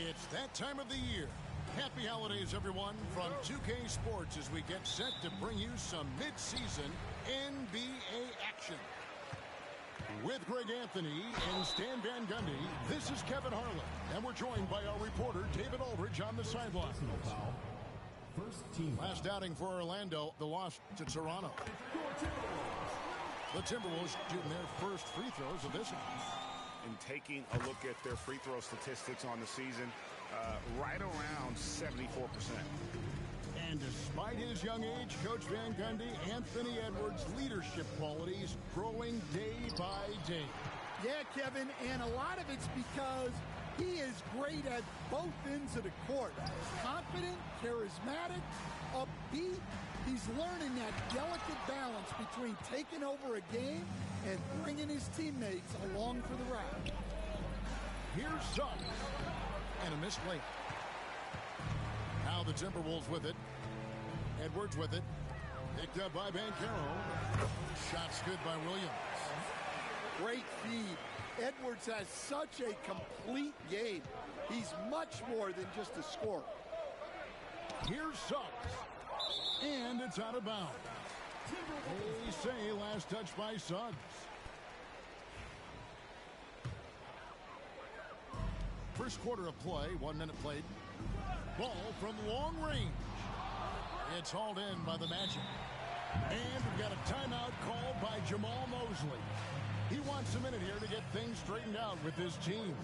It's that time of the year. Happy holidays, everyone, from 2K Sports as we get set to bring you some mid-season NBA action. With Greg Anthony and Stan Van Gundy, this is Kevin Harlan, and we're joined by our reporter, David Aldridge, on the sideline. First team. Last outing for Orlando, the loss to Toronto. The Timberwolves shooting their first free throws of this one. And taking a look at their free throw statistics on the season, right around 74%. And despite his young age, Coach Van Gundy, Anthony Edwards' leadership qualities growing day by day. Yeah, Kevin, and a lot of it's because he is great at both ends of the court. Confident, charismatic, upbeat. He's learning that delicate balance between taking over a game and bringing his teammates along for the ride. Here's Suggs. And a missed late. Now the Timberwolves with it. Edwards with it. Picked up by Banchero. Shots good by Williams. Great feed. Edwards has such a complete game. He's much more than just a scorer. Here's Suggs. And it's out of bounds. They say last touch by Suggs. First quarter of play, 1 minute played. Ball from long range. It's hauled in by the Magic. And we've got a timeout called by Jamal Mosley. He wants a minute here to get things straightened out with his team.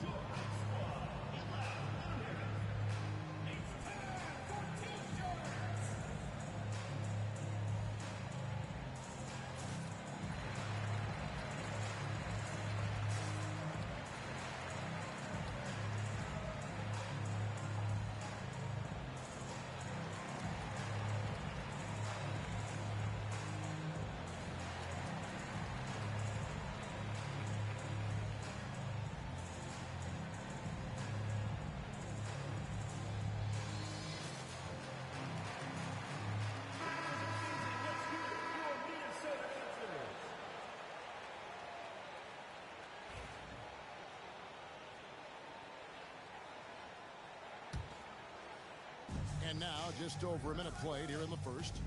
And now, just over a minute played here in the first.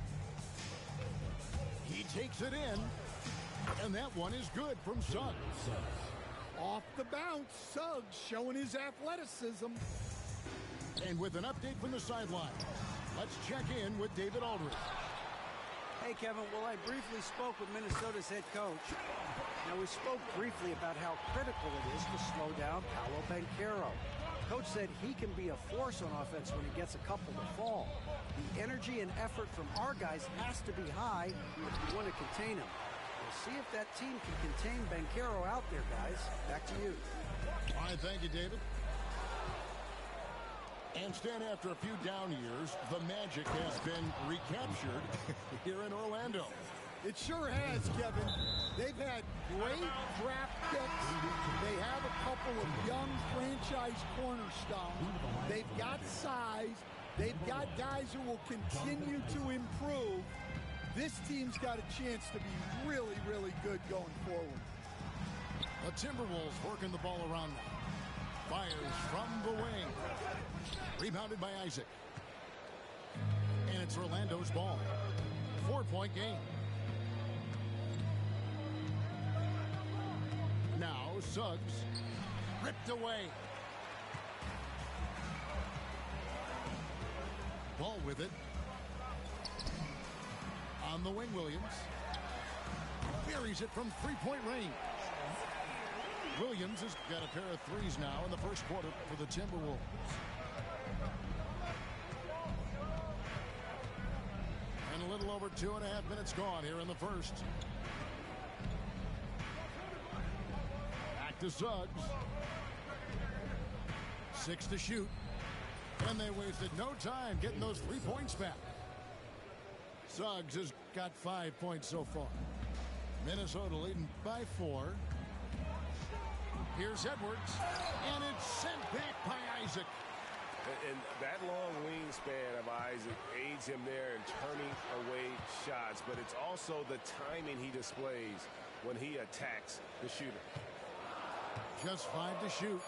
He takes it in. And that one is good from Suggs. Off the bounce, Suggs showing his athleticism. And with an update from the sideline, let's check in with David Aldridge. Hey, Kevin. Well, I briefly spoke with Minnesota's head coach. Now, we spoke briefly about how critical it is to slow down Paolo Banchero. Coach said he can be a force on offense when he gets a couple to fall. The energy and effort from our guys has to be high if you want to contain him. We'll see if that team can contain Banchero out there, guys. Back to you. All right, thank you, David. And Stan, after a few down years, the Magic has been recaptured here in Orlando. It sure has, Kevin. They've had great draft picks. They have a couple of young franchise cornerstones. They've got size. They've got guys who will continue to improve. This team's got a chance to be really, really good going forward. The Timberwolves working the ball around now. Fires from the wing. Rebounded by Isaac. And it's Orlando's ball. 4-point game. Now Suggs ripped away. Ball with it. On the wing, Williams. Buries it from three-point range. Williams has got a pair of threes now in the first quarter for the Timberwolves. little over 2.5 minutes gone here in the first. Back to Suggs. 6 to shoot. And they wasted no time getting those 3 points back. Suggs has got 5 points so far. Minnesota leading by 4. Here's Edwards. And it's sent back by Isaac. And that long wingspan of Isaac aids him there in turning away shots. But it's also the timing he displays when he attacks the shooter. Just 5 to shoot.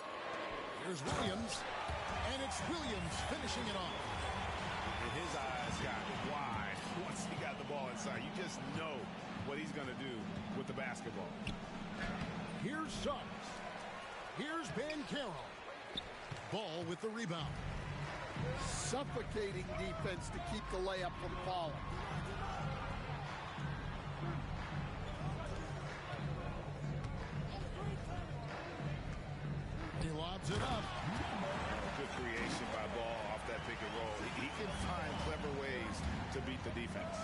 Here's Williams. And it's Williams finishing it off. And his eyes got wide once he got the ball inside. You just know what he's going to do with the basketball. Here's Suggs. Here's Banchero. Ball with the rebound. Suffocating defense to keep the layup from falling. He lobs it up. Good creation by Ball off that pick and roll. He can find clever ways to beat the defense.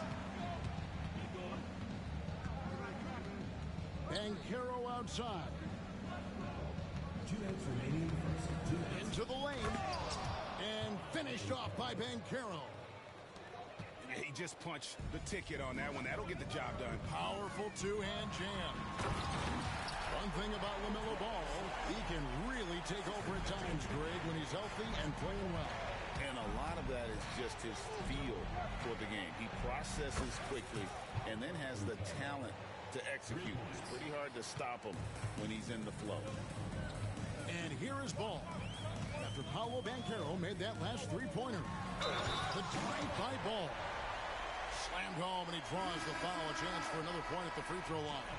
Banchero outside. 2 minutes remaining in the first. 2 minutes. Into the lane. And finished off by Banchero. He just punched the ticket on that one. That'll get the job done. Powerful two-hand jam. One thing about LaMelo Ball, he can really take over at times, Greg, when he's healthy and playing well. And a lot of that is just his feel for the game. He processes quickly and then has the talent to execute. It's pretty hard to stop him when he's in the flow. And here is Ball. After Paolo Banchero made that last three-pointer. The drive by Ball. Slammed home, and he draws the foul. A chance for another point at the free throw line.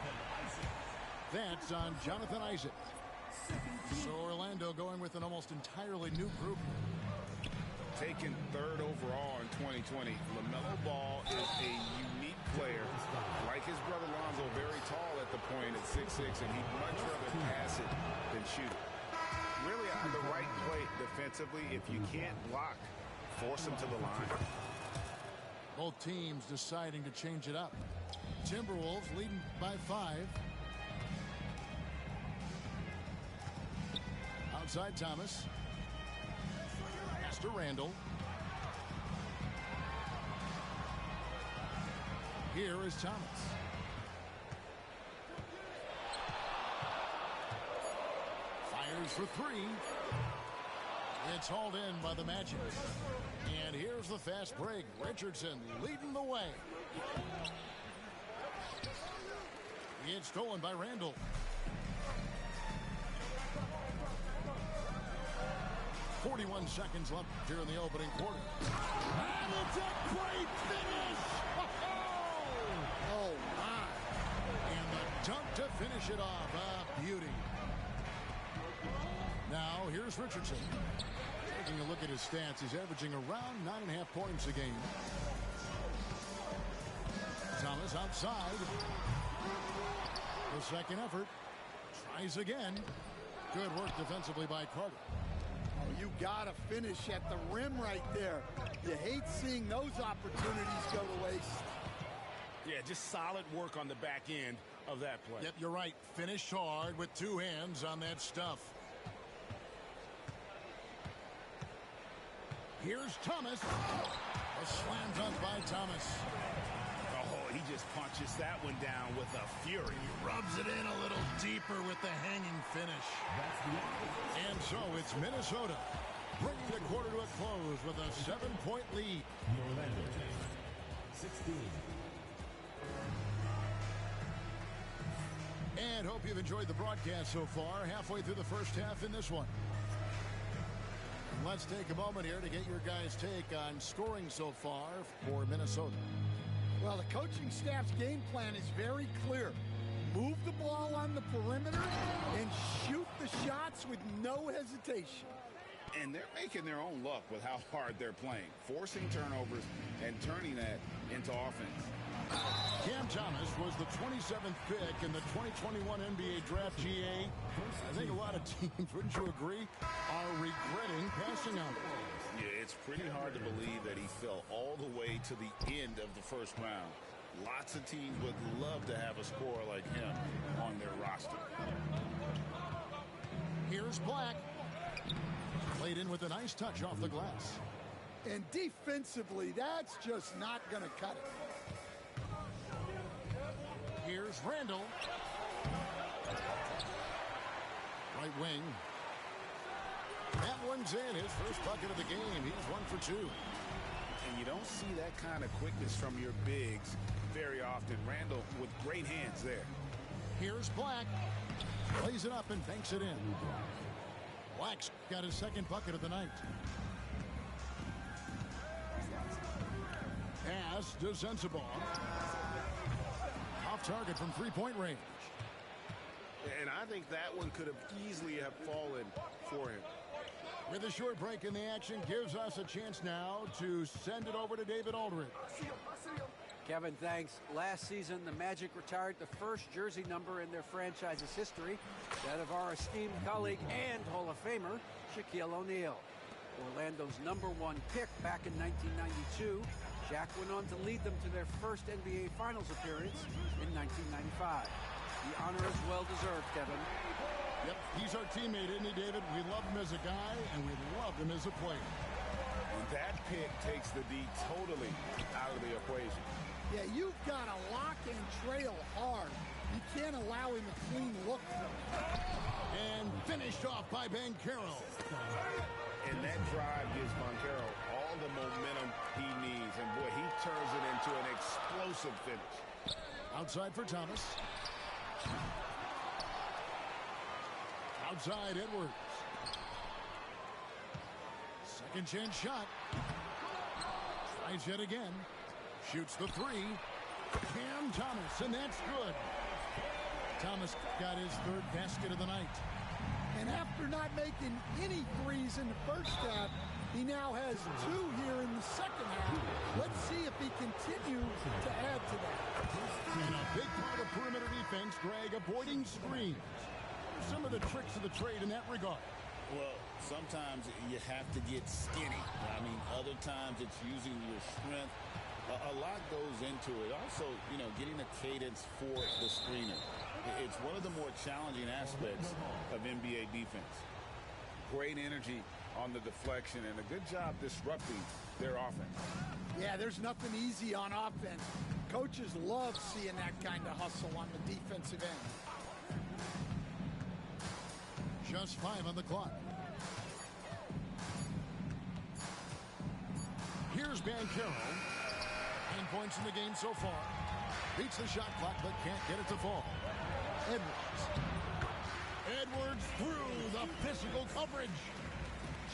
That's on Jonathan Isaac. So Orlando going with an almost entirely new group. Taken 3rd overall in 2020, LaMelo Ball is a unique player. Like his brother Lonzo, very tall at the point at 6'6", and he'd much rather pass it than shoot it. Really on the right play defensively. If you can't block, force him to the line. Both teams deciding to change it up. Timberwolves leading by 5. Outside Thomas. Pass to Randall. Here is Thomas. Fires for 3. It's hauled in by the Magic. And here's the fast break. Richardson leading the way. It's stolen by Randall. .41 seconds left here in the opening quarter. And it's a great finish! Oh, my. And the dunk to finish it off. A beauty. Now, here's Richardson. Taking a look at his stats, he's averaging around 9.5 points a game. Thomas outside. The second effort. Tries again. Good work defensively by Carter. You got to finish at the rim right there. You hate seeing those opportunities go to waste. Yeah, just solid work on the back end of that play. Yep, you're right. Finish hard with 2 hands on that stuff. Here's Thomas. A slam dunk by Thomas. Oh, he just punches that one down with a fury. He rubs it in a little deeper with the hanging finish. And so it's Minnesota bringing the quarter to a close with a 7-point lead. The Orlando Magic, 16. And hope you've enjoyed the broadcast so far. Halfway through the first half in this one. Let's take a moment here to get your guys' take on scoring so far for Minnesota. Well, the coaching staff's game plan is very clear. Move the ball on the perimeter and shoot the shots with no hesitation. And they're making their own luck with how hard they're playing, forcing turnovers and turning that into offense. Cam Thomas was the 27th pick in the 2021 NBA Draft. GA, I think a lot of teams, wouldn't you agree, are regretting passing on it. Yeah, it's pretty hard to believe that he fell all the way to the end of the first round. Lots of teams would love to have a scorer like him on their roster. Here's Black. Played in with a nice touch off the glass. And defensively, that's just not going to cut it. Here's Randall. Right wing. That one's in. His first bucket of the game. He's 1 for 2. And you don't see that kind of quickness from your bigs very often. Randall with great hands there. Here's Black. Plays it up and banks it in. Black's got his second bucket of the night. Pass to Sensabaugh. Off target from three-point range. And I think that one could have easily have fallen for him. With a short break in the action, gives us a chance now to send it over to David Aldridge. Kevin, thanks. Last season, the Magic retired the first jersey number in their franchise's history, that of our esteemed colleague and Hall of Famer, Shaquille O'Neal. Orlando's #1 pick back in 1992, Shaq went on to lead them to their first NBA Finals appearance in 1995. The honor is well-deserved, Kevin. Yep, he's our teammate, isn't he, David? We love him as a guy, and we love him as a player. And that pick takes the D totally out of the equation. Yeah, you've got to lock and trail hard. You can't allow him a clean look. And finished off by Banchero. And that drive gives Banchero all the momentum he needs. And, boy, he turns it into an explosive finish. Outside for Thomas. Outside Edwards. Second chance shot. Tries yet again. Shoots the three. Cam Thomas, and that's good. Thomas got his third basket of the night. And after not making any threes in the first half, he now has 2 here in the second half. Let's see if he continues to add to that. And a big part of perimeter defense, Greg, avoiding screens. Some of the tricks of the trade in that regard. Well, sometimes you have to get skinny. I mean, other times it's using your strength. A lot goes into it. Also, you know, getting a cadence for the screener. It's one of the more challenging aspects of NBA defense. Great energy on the deflection and a good job disrupting their offense. Yeah, there's nothing easy on offense. Coaches love seeing that kind of hustle on the defensive end. Just 5 on the clock. Here's Banchero. 10 points in the game so far. Beats the shot clock, but can't get it to fall. Edwards. Edwards through the physical coverage.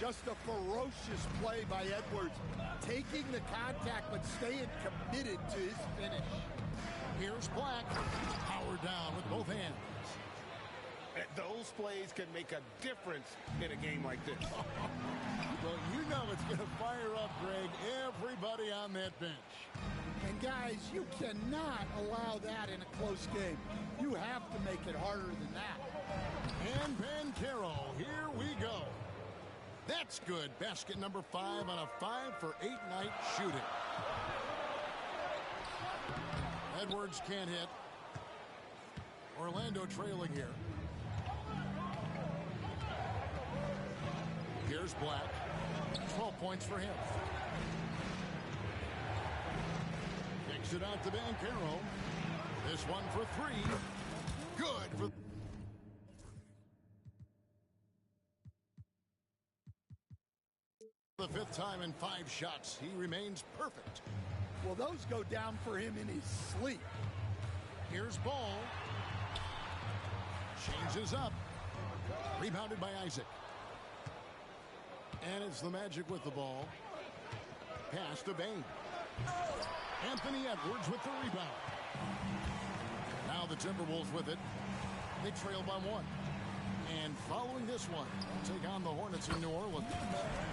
Just a ferocious play by Edwards. Taking the contact, but staying committed to his finish. Here's Black. Powered down with both hands. Those plays can make a difference in a game like this. Well, you know it's going to fire up, Greg, everybody on that bench. And guys, you cannot allow that in a close game. You have to make it harder than that. And Banchero, here we go. That's good. Basket number 5 on a 5-for-8 night shooting. Edwards can't hit. Orlando trailing here. Here's Black. 12 points for him. Kicks it out to Banchero. This one for 3. Good for... the 5th time in 5 shots. He remains perfect. Well, those go down for him in his sleep. Here's Ball. Changes up. Rebounded by Isaac. And it's the Magic with the ball. Pass to Bane. Anthony Edwards with the rebound. Now the Timberwolves with it. They trail by 1. And following this one, they'll take on the Hornets in New Orleans.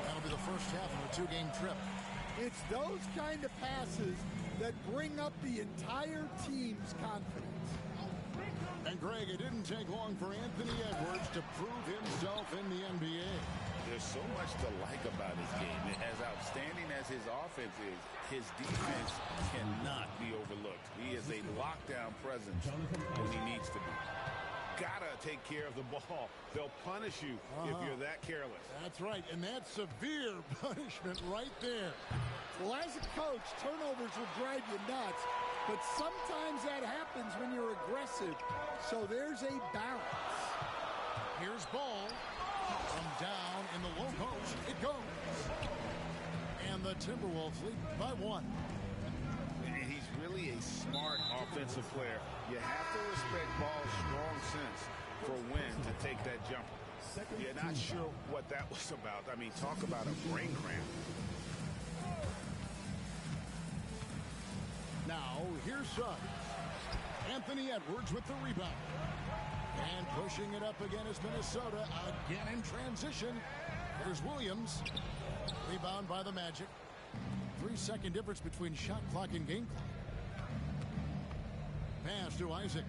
That'll be the first half of a 2-game trip. It's those kind of passes that bring up the entire team's confidence. And Greg, it didn't take long for Anthony Edwards to prove himself in the NBA. There's so much to like about his game. As outstanding as his offense is, his defense cannot be overlooked. He is a lockdown presence when he needs to be. Gotta take care of the ball. They'll punish you if you're that careless. That's right, and that's severe punishment right there. Well, as a coach, turnovers will drive you nuts, but sometimes that happens when you're aggressive. So there's a balance. Here's ball. From down in the low post, it goes. And the Timberwolves lead by 1. And he's really a smart offensive player. You have to respect Ball's strong sense for when to take that jumper. You're not sure what that was about. I mean, talk about a brain cramp. Now, here's Suggs. Anthony Edwards with the rebound. And pushing it up again is Minnesota. Again in transition. There's Williams. Rebound by the Magic. 3-second difference between shot clock and game clock. Pass to Isaac.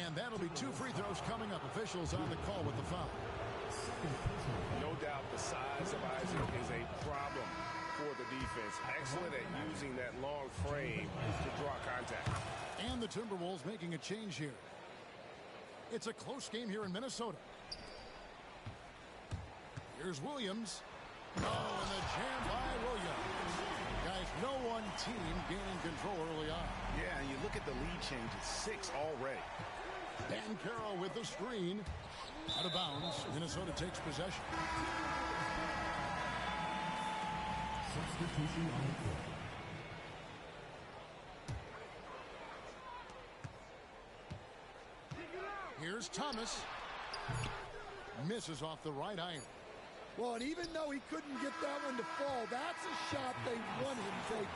And that'll be 2 free throws coming up. Officials on the call with the foul. No doubt the size of Isaac is a problem for the defense. Excellent at using that long frame to draw contact. And the Timberwolves making a change here. It's a close game here in Minnesota. Here's Williams. Oh, and the jam by Williams. Guys, no one team gaining control early on. Yeah, and you look at the lead change. It's 6 already. Banchero with the screen. Out of bounds. Minnesota takes possession. Substitution on the court. Here's Thomas. Misses off the right iron. Well, and even though he couldn't get that one to fall, that's a shot they want him taking.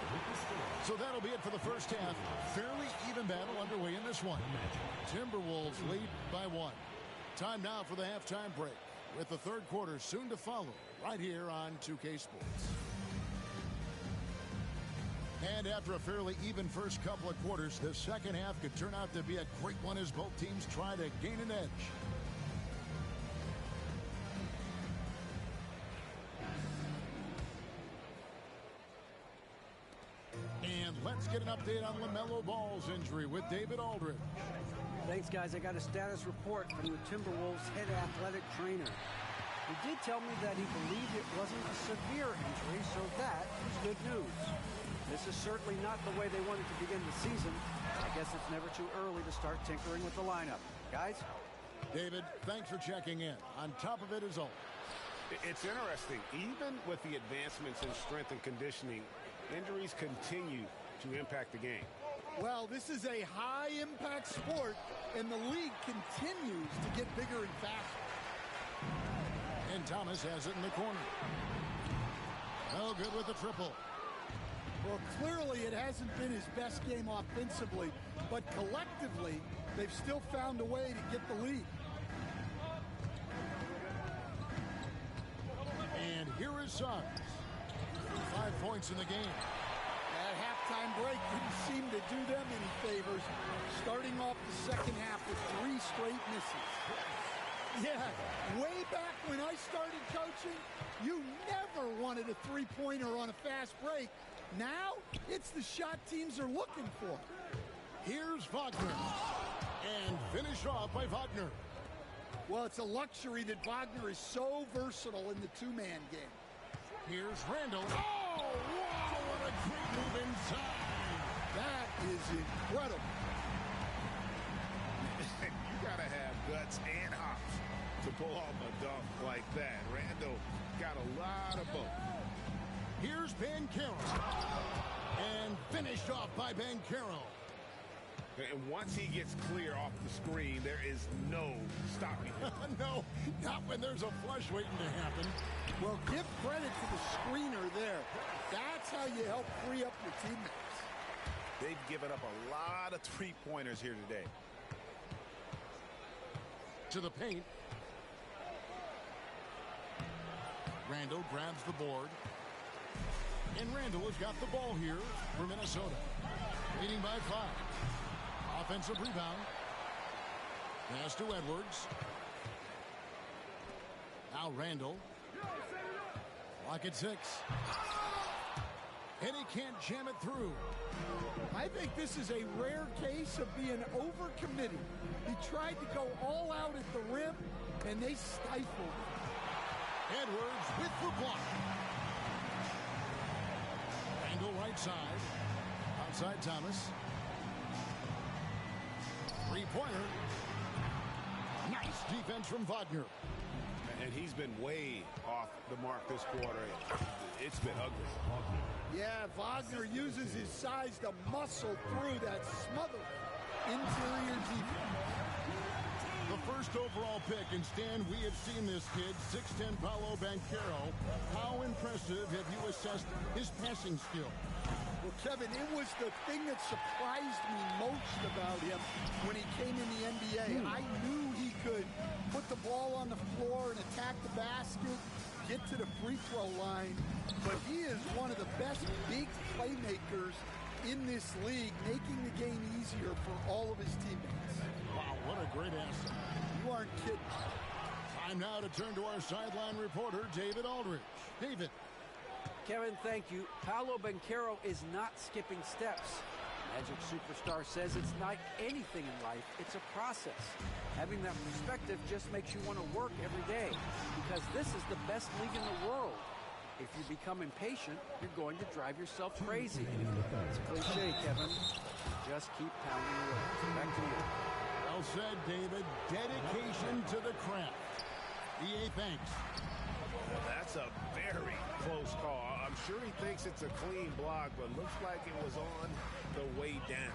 So that'll be it for the first half. Fairly even battle underway in this one. Timberwolves lead by 1. Time now for the halftime break, with the third quarter soon to follow right here on 2K Sports. And after a fairly even first couple of quarters, the second half could turn out to be a great one as both teams try to gain an edge. And let's get an update on LaMelo Ball's injury with David Aldridge. Thanks, guys. I got a status report from the Timberwolves head athletic trainer. He did tell me that he believed it wasn't a severe injury, so that is good news. This is certainly not the way they wanted to begin the season. I guess it's never too early to start tinkering with the lineup. Guys? David, thanks for checking in. On top of it is all. It's interesting. Even with the advancements in strength and conditioning, injuries continue to impact the game. Well, this is a high-impact sport, and the league continues to get bigger and faster. And Thomas has it in the corner. No good with the triple. Well, clearly it hasn't been his best game offensively, but collectively, they've still found a way to get the lead. And here is Suggs. 5 points in the game. That halftime break didn't seem to do them any favors, starting off the second half with 3 straight misses. Yeah, way back when I started coaching, you never wanted a three-pointer on a fast break. Now, it's the shot teams are looking for. Here's Wagner. And finished off by Wagner. Well, it's a luxury that Wagner is so versatile in the two-man game. Here's Randall. Oh, wow, what a quick move inside. That is incredible. You got to have guts and hops to pull off a dunk like that. Randall got a lot of both. Here's Banchero. And finished off by Banchero. And once he gets clear off the screen, there is no stopping him. No, not when there's a flush waiting to happen. Well, give credit to the screener there. That's how you help free up your teammates. They've given up a lot of three-pointers here today. To the paint. Randall grabs the board. And Randall has got the ball here for Minnesota. Leading by 5. Offensive rebound. Pass to Edwards. Now Randall. Lock at 6. And he can't jam it through. I think this is a rare case of being overcommitted. He tried to go all out at the rim, and they stifled him. Edwards with the block. Randall right side. Outside Thomas. Three-pointer. Nice defense from Wagner. And he's been way off the mark this quarter. It's been ugly. Yeah, Wagner uses his size to muscle through that smothered interior defense. The first overall pick, and Stan, we have seen this kid, 6'10" Paolo Banchero. How impressive have you assessed his passing skill? Well, Kevin, it was the thing that surprised me most about him when he came in the NBA. I knew he could put the ball on the floor and attack the basket, get to the free throw line, but he is one of the best big playmakers in this league, making the game easier for all of his teammates. Wow, what a great asset. You aren't kidding. Time now to turn to our sideline reporter, David Aldridge. David. Kevin, thank you. Paolo Banchero is not skipping steps. Magic Superstar says it's not anything in life, it's a process. Having that perspective just makes you want to work every day, because this is the best league in the world. If you become impatient, you're going to drive yourself crazy. It's a cliche, Kevin. Just keep pounding away. Back to you. Well said, David. Dedication to the craft. E.A. Banks. Well, that's a very close call. I'm sure he thinks it's a clean block, but looks like it was on the way down.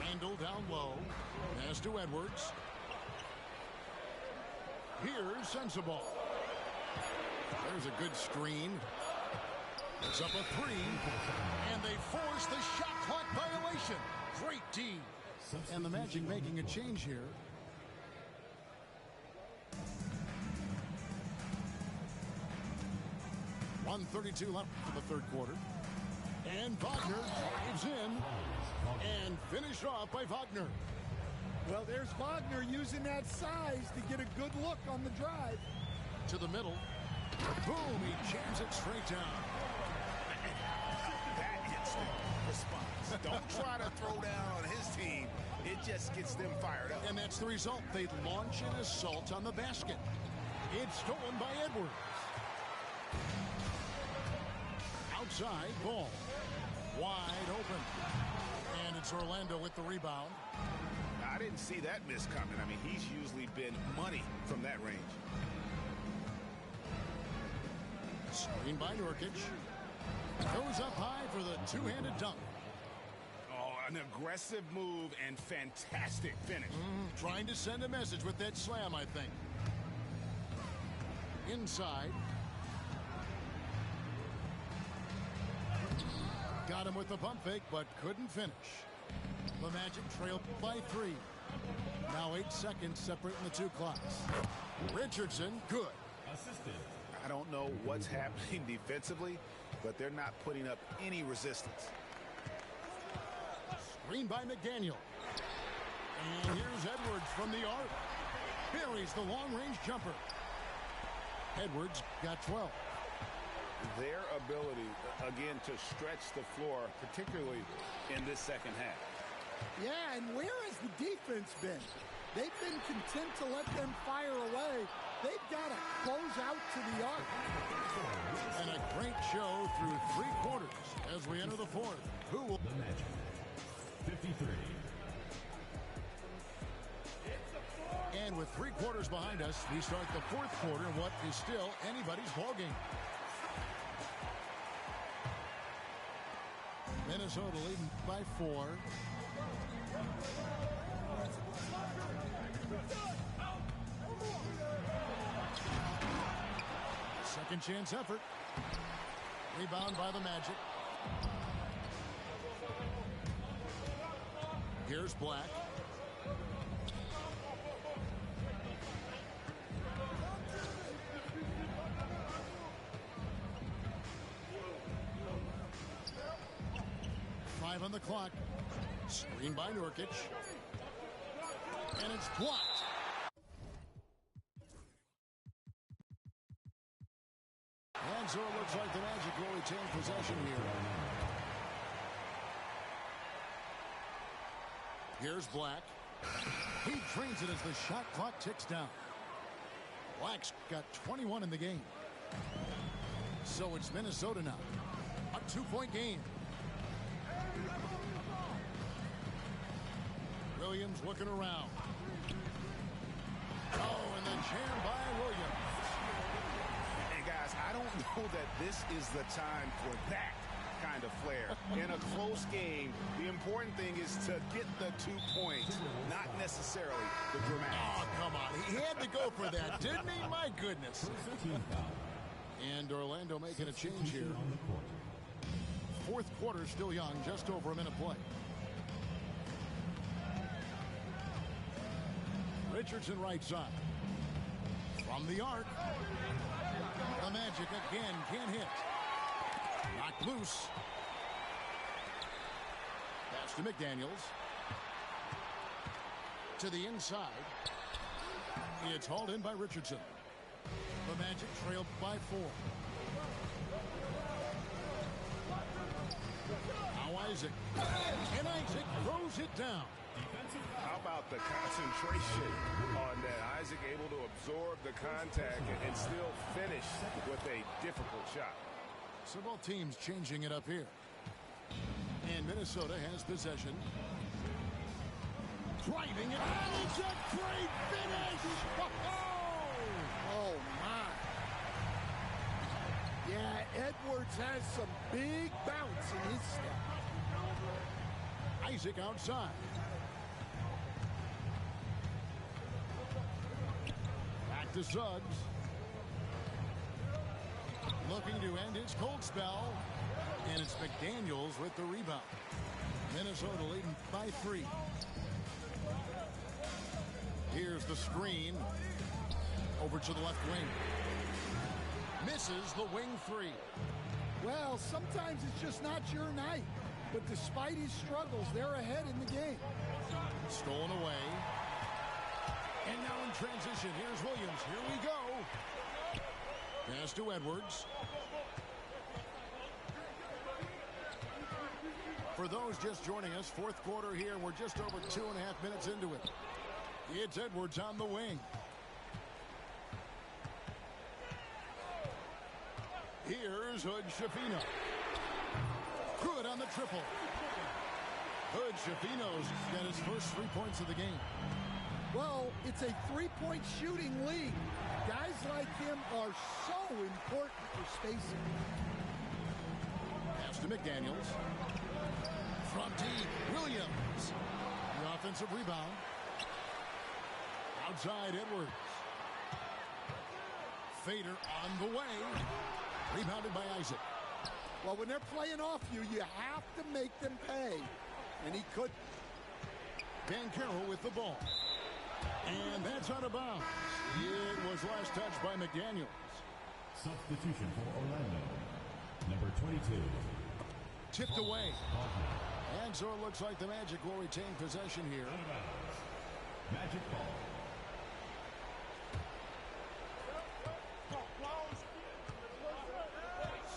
Randall down low. Pass to Edwards. Here's Sensabaugh. There's a good screen. It's up a 3. And they force the shot clock violation. Great D. And the Magic making a change here. .132 left for the third quarter. And Wagner drives in and finished off by Wagner. Well, there's Wagner using that size to get a good look on the drive. To the middle. Boom, he jams it straight down. That instant response. Don't try to throw down on his team. It just gets them fired up. And that's the result. They launch an assault on the basket. It's stolen by Edwards. Outside, ball. Wide open. And it's Orlando with the rebound. I didn't see that miss coming. I mean, he's usually been money from that range. Screen by Nurkic. Goes up high for the two-handed dunk. Oh, an aggressive move and fantastic finish. Trying to send a message with that slam, I think. Inside. Got him with the pump fake, but couldn't finish. The Magic trailed by 3. Now 8 seconds separating the two clocks. Richardson, good. I don't know what's happening defensively, but they're not putting up any resistance. Screen by McDaniel. And here's Edwards from the arc. Buries the long-range jumper. Edwards got 12. Their ability, again, to stretch the floor, particularly in this second half. Yeah, and where has the defense been? They've been content to let them fire away. They've got to close out to the arc. And a great show through 3 quarters as we enter the fourth. Who will... The Magic. 53. And with 3 quarters behind us, we start the fourth quarter in what is still anybody's ballgame. Minnesota leading by 4. Second chance effort. Rebound by the Magic. Here's Black. On the clock. Screen by Nurkic. And it's blocked. And so it looks like the Magic will retain possession here. Here's Black. He drains it as the shot clock ticks down. Black's got 21 in the game. So it's Minnesota now. A 2-point game. Williams looking around. Oh, and the jam by Williams. Hey, guys, I don't know that this is the time for that kind of flair. In a close game, the important thing is to get the 2 points, not necessarily the dramatics. Oh, come on. He had to go for that, didn't he? My goodness. And Orlando making a change here. Fourth quarter still young, just over a minute play. Richardson right side. From the arc. The Magic again can't hit. Knocked loose. Pass to McDaniels. To the inside. It's hauled in by Richardson. The Magic trailed by 4. Now Isaac. And Isaac throws it down. How about the concentration on that? Isaac able to absorb the contact and still finish with a difficult shot. So both teams changing it up here. And Minnesota has possession. Driving it. And it's a great finish. Oh, my. Yeah, Edwards has some big bounce in his step. Isaac outside. Back to Suggs. Looking to end his cold spell. And it's McDaniels with the rebound. Minnesota leading by 3. Here's the screen. Over to the left wing. Misses the wing 3. Well, sometimes it's just not your night. But despite his struggles, they're ahead in the game. Stolen away. And now in transition, here's Williams. Here we go. Pass to Edwards. For those just joining us, fourth quarter here. We're just over 2.5 minutes into it. It's Edwards on the wing. Here's Hood Schifino. Good on the triple. Hood Schifino's got his first 3 points of the game. Well, it's a 3-point shooting league. Guys like him are so important for spacing. Pass to McDaniels. From deep, Williams. The offensive rebound. Outside Edwards. Fader on the way. Rebounded by Isaac. Well, when they're playing off you, you have to make them pay. And he couldn't. Banchero with the ball. And that's out of bounds. It was last touched by McDaniels. Substitution for Orlando. Number 22. Tipped away. And so it looks like the Magic will retain possession here. Magic ball.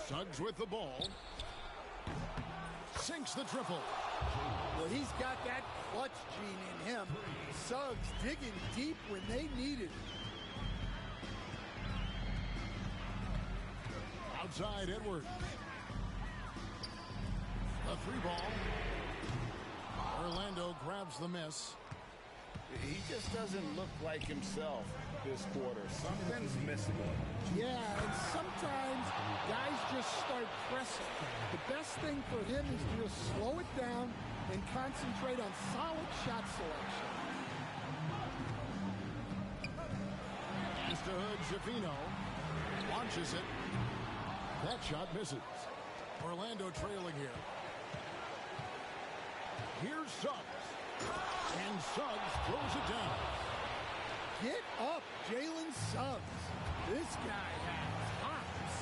Suggs with the ball. Sinks the triple. Well, he's got that clutch gene in him. Suggs digging deep when they needed it. Outside Edwards. The 3 ball. Orlando grabs the miss. He just doesn't look like himself this quarter. Something's missing. Yeah, and sometimes guys just start pressing. The best thing for him is to just slow it down and concentrate on solid shot selection. Pass to Hood Schifino. Launches it. That shot misses. Orlando trailing here. Here's Suggs. And Suggs throws it down. Get up, Jalen Suggs. This guy has hops.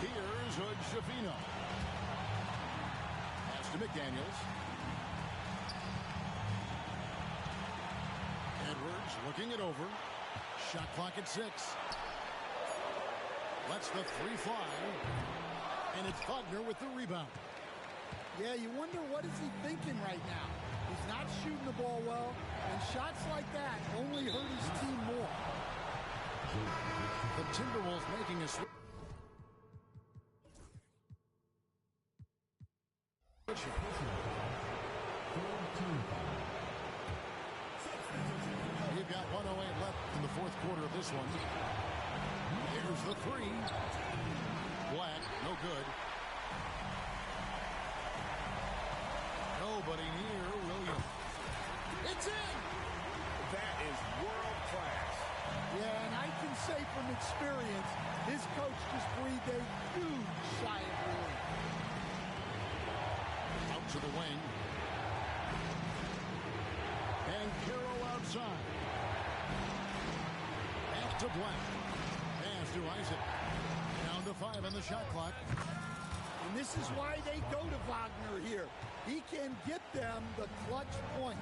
Here's Hood Schifino. to McDaniels. Edwards looking it over. Shot clock at 6. Lets the three fly. And it's Wagner with the rebound. Yeah, you wonder what is he thinking right now. He's not shooting the ball well, and shots like that only hurt his team more. The Timberwolves making a switch. You've got 1:08 left in the fourth quarter of this one. Here's the three. Black, no good. Nobody near Williams. It's in! That is world class. Yeah, and I can say from experience, his coach just breathed a huge sigh of relief. Out to the wing. And Hero outside. Back to Black. Pass to Isaac. Down to 5 on the shot clock. And this is why they go to Wagner here. He can get them the clutch points.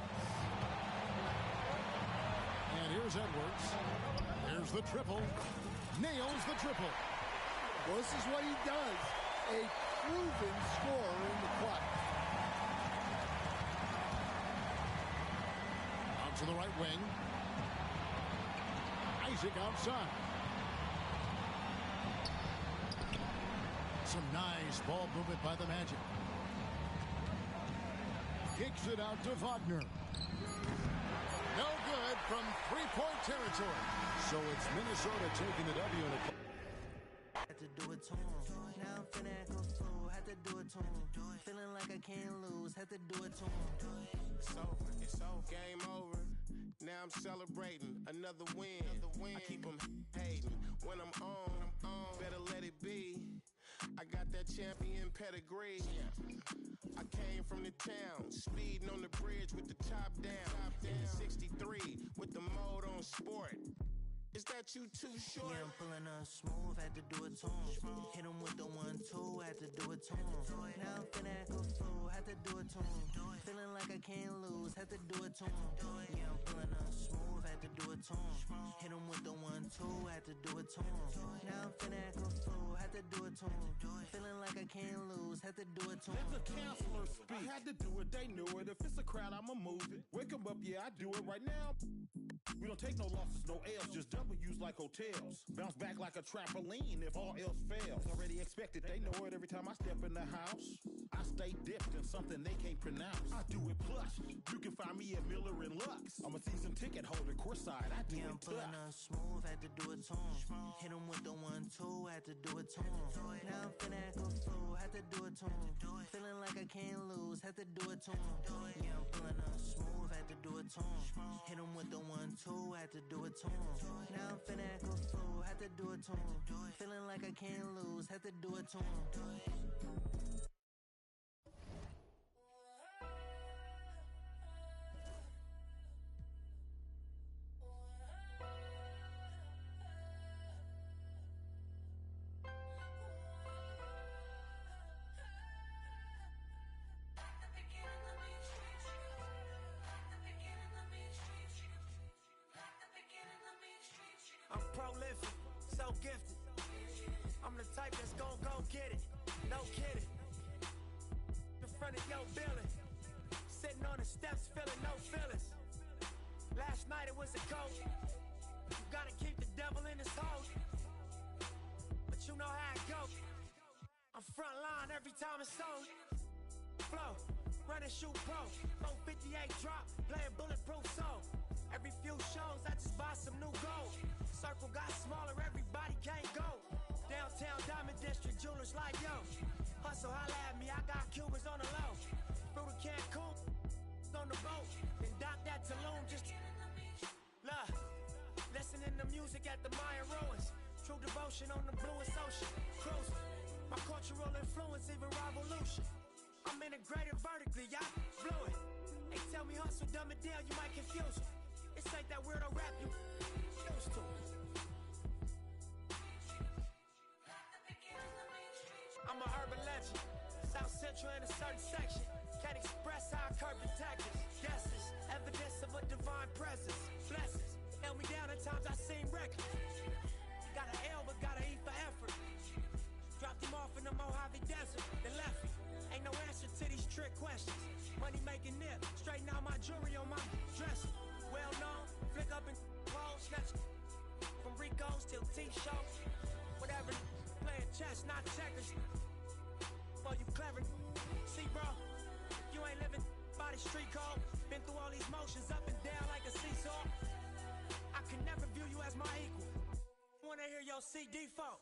And here's Edwards. Here's the triple. Nails the triple. Well, this is what he does. A proven scorer in the clutch. Out to the right wing. Isaac outside. Some nice ball movement by the Magic. Kicks it out to Wagner. No good from three-point territory. So it's Minnesota taking the W in a... Had to do it to him. Now I'm finna act a fool. Had to do it to him. Feeling like I can't lose. Had to do it to him. It's over. It's over. Game over. Now I'm celebrating another win. I keep them hating. When I'm on, better let it be. I got that champion pedigree. I came from the town, speeding on the bridge with the top down. In the 63 with the mode on sport. Is that you too short? Yeah, I'm pulling up smooth, had to do it to him. Hit him with the 1-2, had to do it to him. Now I'm finna act a fool, had to do it to him. Feeling like I can't lose, had to do it to him. Yeah, I'm pulling up smooth, had to do it to him. Hit him with the 1-2, had to do it to him. Now I'm finna act a fool, had to do it to him. Feeling like I can't lose, had to do it to him. Let the counselor speak. I had to do it, they knew it. If it's a crowd, I'ma move it. Wake 'em up, yeah, I do it right now. We don't take no losses, no L's, just W's like hotels. Bounce back like a trampoline if all else fails. Already expected, they know it every time I step in the house. I stay dipped in something they can't pronounce. I do it plus. You can find me at Miller and Lux. I'm a season ticket holder, courtside. I do Yeah, I'm it pulling tough. up smooth, had to do it to him. Hit him with the 1-2, had to do it to him. Now I'm finna act a fool, had to do it to him. Feeling like I can't lose, had to do it to him. Yeah, I'm pulling up smooth, had to do it to him. Hit him with the 1-2, had to do it to him. Now I'm finna act a fool, had to do it to him. Feeling like I can't lose, had to do it to him. I'm prolific, so gifted. I'm the type that's gon' go get it. No kidding. In front of your building. Sitting on the steps, feeling no feelings. Last night it was a coat. You gotta keep the devil in his hole. But you know how it go. I'm front line every time it's sold. Flow, run and shoot pro. 458 drop, playing bulletproof soul. Every few shows I just buy some new gold. Circle got smaller, everybody can't go. Downtown Diamond District, jewelers like yo. Hustle, holla at me, I got Cubans on the low. Through the Cancun, on the boat. Then dock that Tulum, just love. Listening to music at the Mayan ruins. True devotion on the bluest ocean. Cruising, my cultural influence, even revolution. I'm integrated vertically, y'all blew it. They tell me hustle, dumb it down, you might confuse them. This ain't that weirdo rap you used to. I'm a urban legend, South Central in a certain section. Can't express how I curb detectives. Guesses, evidence of a divine presence. Blessings, held me down at times I seem reckless. Got an L but got an E for effort. Dropped him off in the Mojave Desert, then left him. Ain't no answer to these trick questions. Money making nip, straighten out my jewelry on my dresser. Well known, flick up and clothes, snatch from Rico's till T-shows. Whatever, playing chess, not checkers. Well, you clever. See, bro, you ain't living by the street code. Been through all these motions up and down like a seesaw. I can never view you as my equal. Wanna hear your CD fault.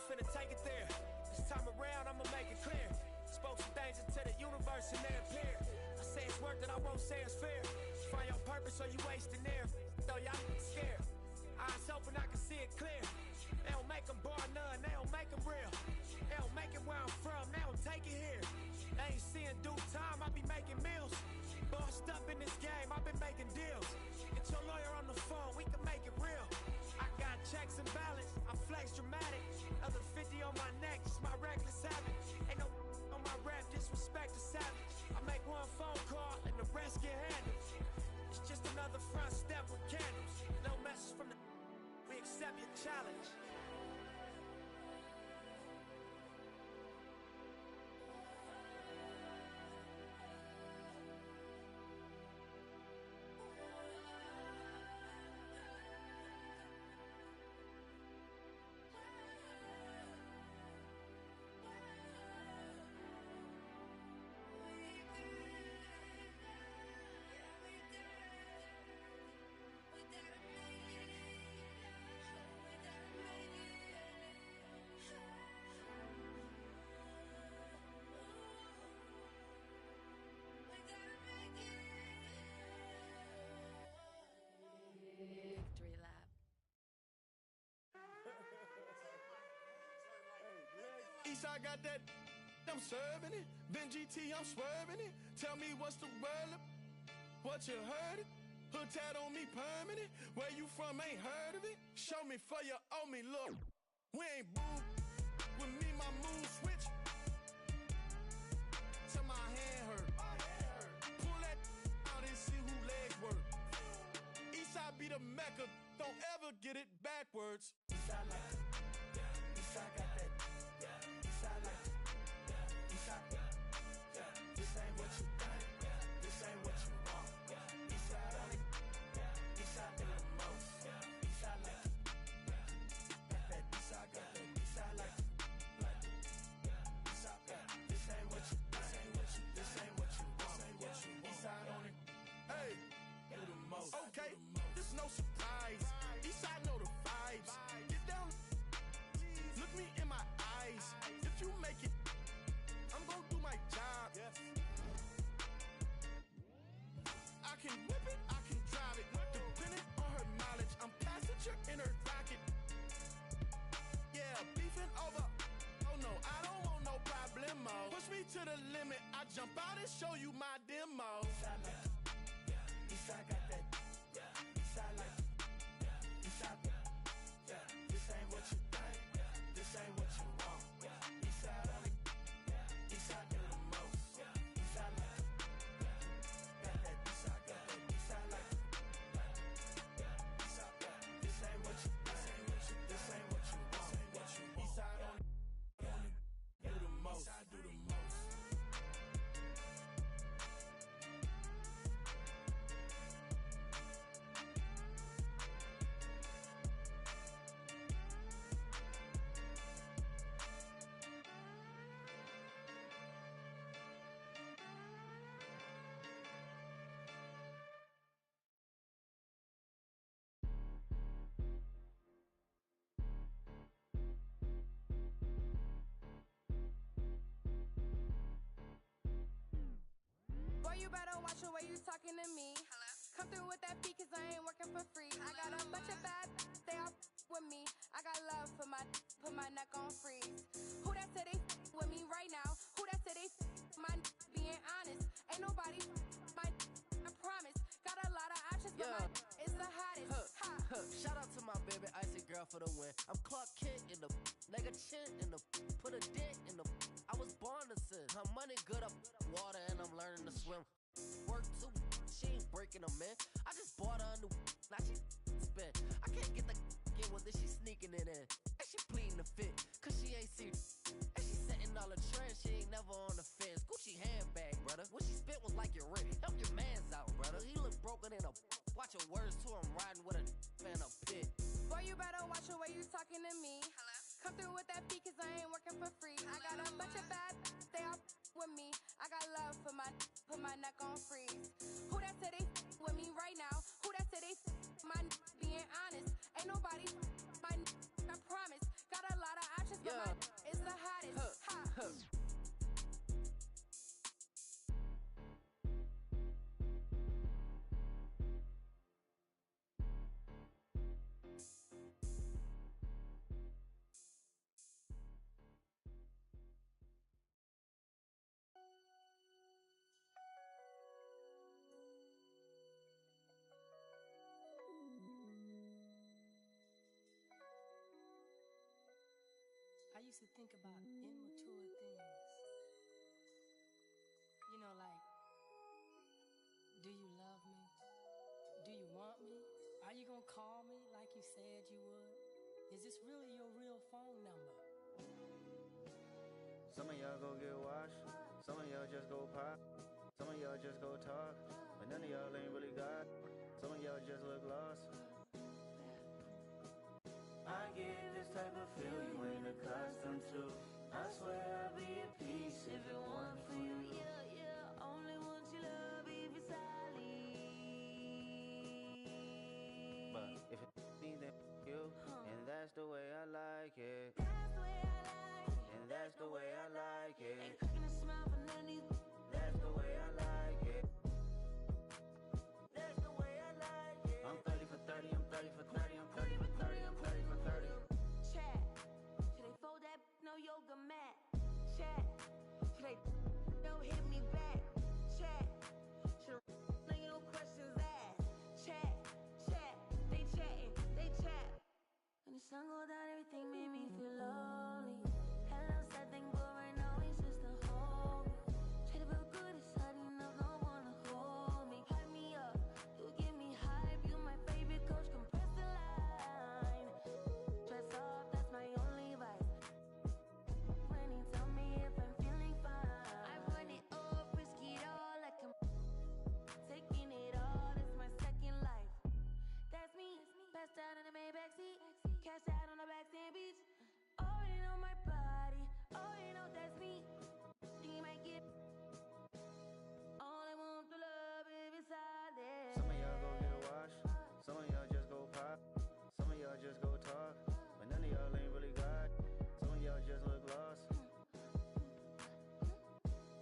Finna take it there. This time around, I'ma make it clear. Spoke some things into the universe and they appear. I say it's worth it, I won't say it's fair. Find your purpose or you wasting there. Though y'all scared. Eyes open, I can see it clear. They don't make them bar none, they don't make them real. They don't make it where I'm from, they don't take it here. They ain't seeing due time, I be making meals. Bossed up in this game, I've been making deals. Get your lawyer on the phone, we can make it real. I got checks and balance, I flex dramatic. Other 50 on my neck, just my reckless habit. Ain't no on my rap, disrespect the savage. I make one phone call and the rest get handled. It's just another front step with candles. No message from the we accept your challenge. Victory lap. Eastside got that, I'm serving it. Ben GT, I'm swerving it. Tell me what's the word, what you heard it. Hood tat on me permanent. Where you from, ain't heard of it. Show me for you, owe me, look. We ain't boo. With me, my mood switch. Till my hand hurt. Pull that out and see who legs work. Eastside be the Mecca, don't ever get it backwards. Eastside like it. Eastside got that. Eastside like it. Eastside, this ain't what you think. This ain't what you want. Eastside on it. Eastside do the most. Eastside like it. Got that Eastside, got that Eastside like it. Eastside, this ain't what you, this ain't what you, this ain't what you want. Eastside on it. Hey, do the most. Okay, this no surprise. Eastside know the vibes. Get down, look me in my eyes. If you make it, I'm gonna do my job. I can whip it, I can drive it. Depending on her knowledge, I'm passenger in her rocket. Yeah, beefing over. Oh no, I don't want no problemo. Push me to the limit, I jump out and show you my demo. Eastside like it. Eastside got that. Eastside like it. Eastside, this ain't what you think. This ain't what you want. Eastside on it. Eastside do the most. Eastside like it. Got that Eastside, got that Eastside like it. Eastside, this ain't what you, this ain't what you, this ain't what you want. Eastside on it. Do the most. Eastside do the most. Boy, you better watch the way you talking to me. Hello? Come through with that fee, cause I ain't working for free. I got a bunch of bad, they grind for the win. I'm Clark Kent in the leg a chin in the put a dent in the. I was born to sin. I'm money good up water and I'm learning to swim. Work too, she ain't breaking them in. I just bought her a new, now she spin. I can't get the get with it, she sneaking it in. And she pleading the fit, cause she ain't see. And she setting all the trends, she ain't never on the fence. Gucci handbag, brother. What she spit was like your rent. Help your mans out, brother. He look broken in a. Watch your words too, I'm riding with a fan a pit. Boy, you better watch the way you talking to me. Hello? Come through with that beat, cause I ain't working for free. Hello? I got a bunch of bad, they all with me. I got love for my, put my neck on freeze. Who that said they with me right now? Who that said they my being honest? Ain't nobody my I promise. Got a lot of options, but my is the hottest. Ha. I used to think about immature things. You know, like, do you love me? Do you want me? Are you gonna call me like you said you would? Is this really your real phone number? Some of y'all go get washed, some of y'all just go pop, some of y'all just go talk, but none of y'all ain't really God. Some of y'all just look lost. I get this type of feel you ain't accustomed to. I swear I'll be at peace if it weren't for you. Yeah, only want your love if it's solid. But if it me, then you, and that's the way I like it. That's the way I like it. And that's the way I like it. Ain't cooking a smile for none of these. That's the way I like it. That's the way I like it. I'm 30 for 30, I'm 30 for 30, I'm 30 for 30, I'm 30 for 30. Chat. Should they fold that no yoga mat? Chat. Should they no hit me back? Chat. Should I no questions asked? Chat. They chatting, they chat. When the sun go down, everything made me feel lonely. Hello, sad thing, but right now it's just a home. Try to feel good, it's hard enough, no one to hold me. Hype me up, you give me hype. You my favorite coach, compress the line. Dress off, that's my only vice. When he tell me if I'm feeling fine, I run it up, risk it all, like I'm taking it all. It's my second life. That's me, passed out in the Maybach seat, cashed out on the backstand beach. Already know my body, already know that's me. Think you might get all I want to love if it's solid. Some of y'all go get washed, some of y'all just go pop, some of y'all just go talk, but none of y'all ain't really God. Some of y'all just look lost.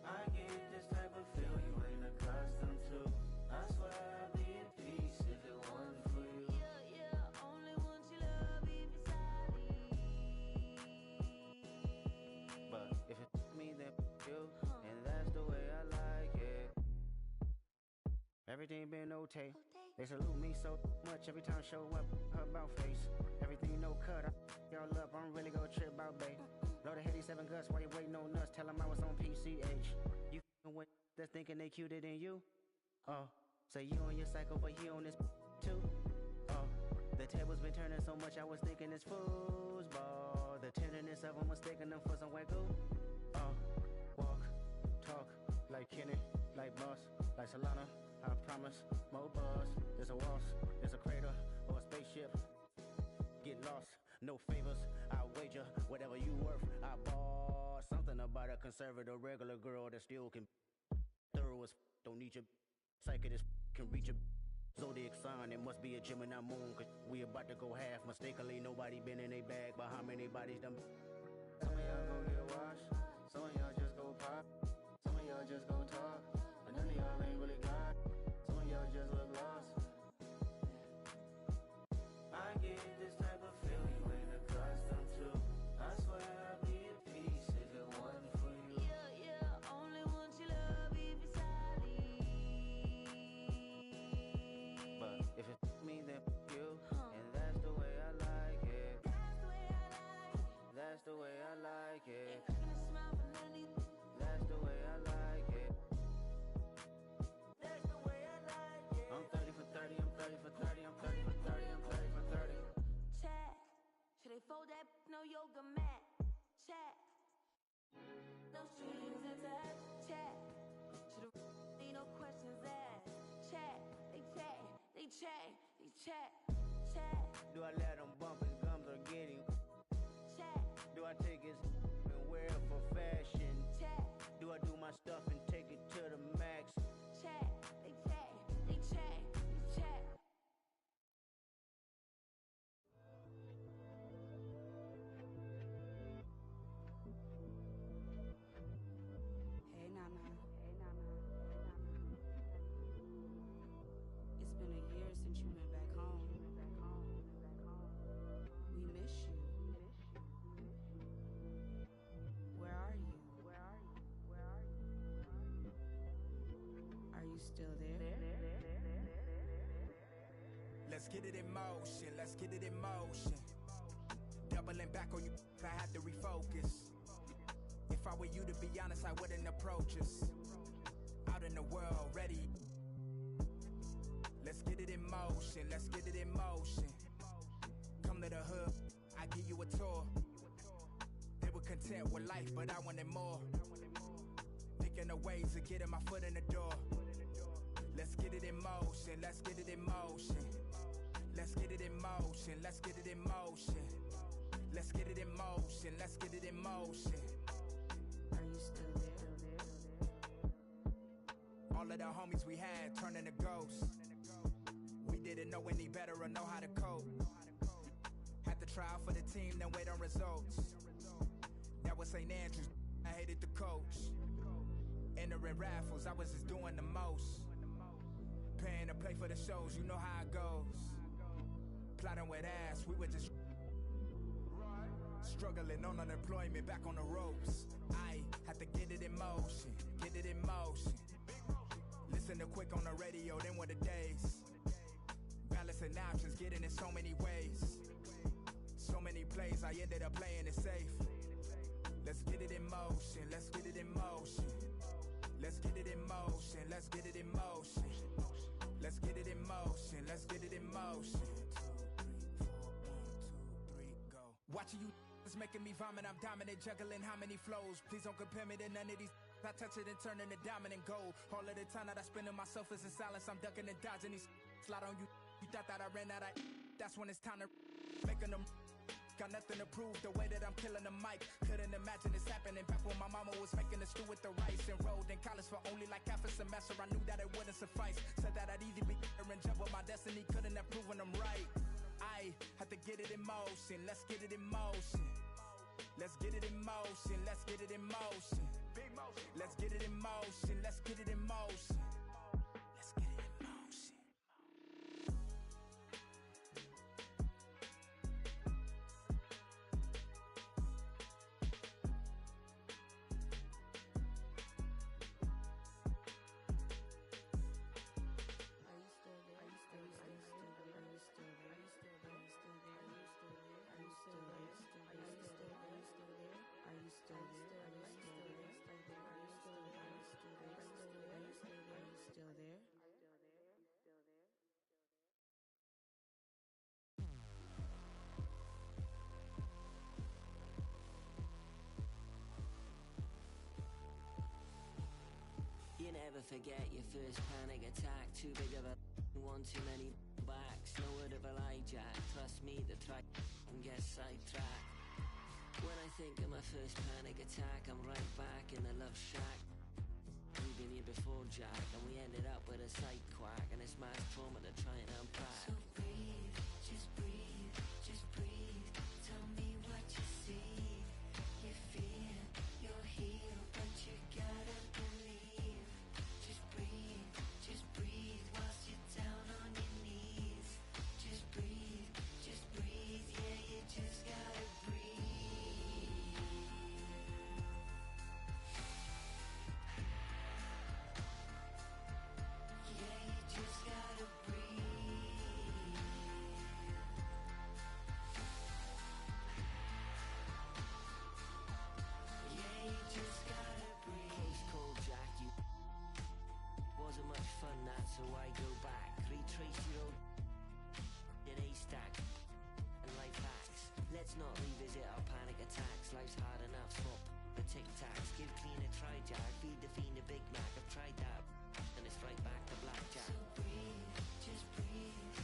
I get this type of feel you ain't accustomed to. I swear I'd be at peace if it weren't for you. Yeah, only want your love if it's solid. But if it me, then you, and that's the way I like it. Everything been okay. They salute me so much every time I show up. Her about face. Everything no cut. Y'all up. I'm really gonna trip out, babe. Load of 87 guts while you waiting on nuts. Tell 'em I was on PCH. You with that's thinking they cuter than you? Oh, say you on your cycle, but he on this too. Oh, the tables been turning so much I was thinking it's foosball. The tenderness of them was taking them for some wagyu. Oh, walk, talk like Kenny, like Boss, like Solana. I promise, more buzz. There's a waltz, there's a crater, or a spaceship. Get lost, no favors. I wager whatever you worth. I bought something about a conservative regular girl that still can thorough as don't need your psychic can reach a zodiac sign. It must be a Gemini moon, cause we about to go half. Mistakenly, nobody been in a bag, but how many bodies done? Some of y'all go get washed, some of y'all just go pop, some of y'all just go talk, but none of y'all ain't really God. Some of y'all just look lost. I get this type of feel you ain't accustomed to. I swear I'd be at peace if it wasn't for you. Yeah, only want your love if it's solid. But if it's me, then you, and that's the way I like it. check, they check, check. Do I let him bump his gums or get him? Check. Do I take his and wear it for fashion? Check. Do I do my stuff and take it to the max? Check, they check, they check, they check. Hey, Nana. Hey, Nana. It's been a year since you went back home. We miss you. Where are you? Are you still there? Let's get it in motion, let's get it in motion. Doubling back on you, I had to refocus. If I were you, to be honest, I wouldn't approach us. Out in the world, ready. Let's get it in motion, let's get it in motion. Come to the hood, I give you a tour. They were content with life, but I wanted more. Thinking of ways of getting my foot in the door. Let's get it in motion, let's get it in motion. Let's get it in motion, let's get it in motion. Let's get it in motion, let's get it in motion. Are you still there? All of the homies we had turning to ghosts. We didn't know any better or know how to cope. Had to try out for the team, then wait on results. That was St. Andrews, I hated the coach. Entering raffles, I was just doing the most. Paying to play for the shows, you know how it goes. Plotting with ass, we were just struggling on unemployment, back on the ropes. I had to get it in motion, get it in motion. Listen to Quick on the radio, then were the days. Balancing options, getting in so many ways. So many plays, I ended up playing it safe. Let's get it in motion, let's get it in motion. Let's get it in motion, let's get it in motion. Let's get it in motion, let's get it in motion. 2, 3, 4, 1, 2, 3, go. Watching you is making me vomit, I'm dominant, juggling how many flows. Please don't compare me to none of these. I touch it and turn into dominant gold. All of the time that I spend on myself is in silence, I'm ducking and dodging these. Slide on you, you thought that I ran out of. That's when it's time to making them. Got nothing to prove, the way that I'm killing the mic. Couldn't imagine this happening back when my mama was making the stew with the rice. Enrolled in college for only like half a semester, I knew that it wouldn't suffice. Said that I'd easy be and jump with my destiny, couldn't have proven them right. I had to get it in motion, let's get it in motion. Let's get it in motion, let's get it in motion. Let's get it in motion, let's get it in motion. Let's get it in motion. You never forget your first panic attack. Too big of a one, too many backs. No word of a lie, Jack. Trust me, the track and get sidetracked. When I think of my first panic attack, I'm right back in the love shack. We've been here before, Jack, and we ended up with a side quack, and it's mass trauma to try and unpack. So breathe, just breathe, just breathe. Tell me what you see. You feel you're healed, but you gotta believe. Just breathe whilst you're down on your knees. Just breathe, yeah, you just gotta breathe. Yeah, you just gotta breathe. Yeah, you just gotta breathe. Case cold, Jack, you wasn't much fun that, so I go back. Retrace your old in a stack and life hacks. Let's not revisit our panic attacks. Life's hard enough, swap the tic tacs. Give clean a try, Jack. Feed the fiend a Big Mac. I've tried that, and it's right back to blackjack. So breathe, just breathe.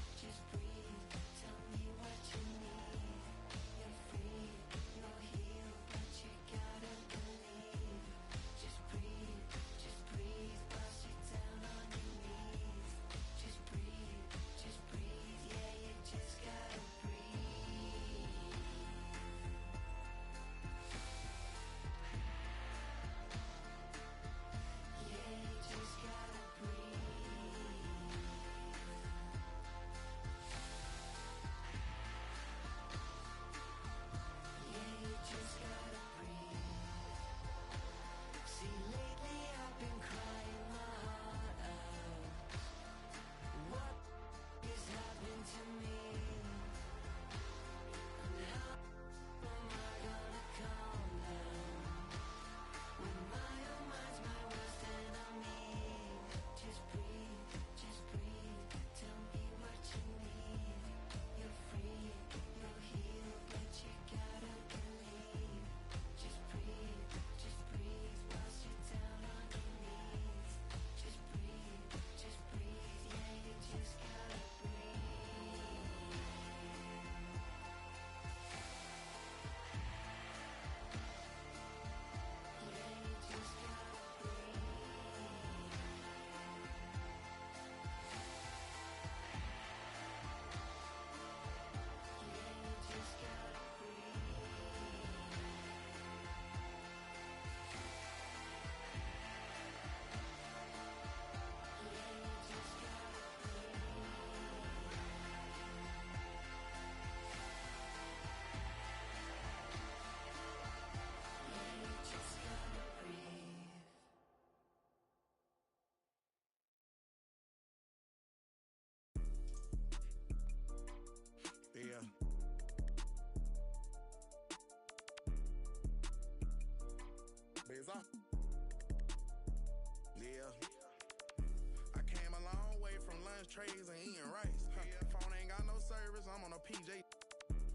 lunch trays and eating rice. Phone ain't got no service, I'm on a PJ.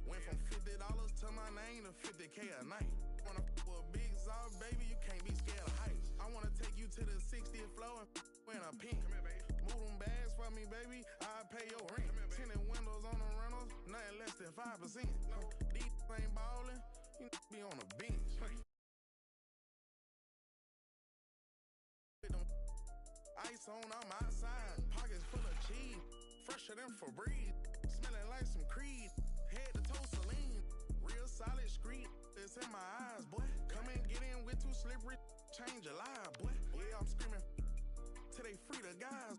Went from $50 to my name to 50K a night. Wanna with a big Zod, baby, you can't be scared of heights. I wanna take you to the 60th floor and in a pink. Move them bags for me, baby, I'll pay your rent. Tinted windows on the rentals, nothing less than 5%. These ain't ballin', you be on the bench. Ice on, I'm outside, pockets full of cheese, fresher than Febreze, smelling like some Creed, head to toe Celine, real solid street, it's in my eyes, boy. Come and get in with too slippery, change your life, boy. Yeah, I'm screaming till they free the guys.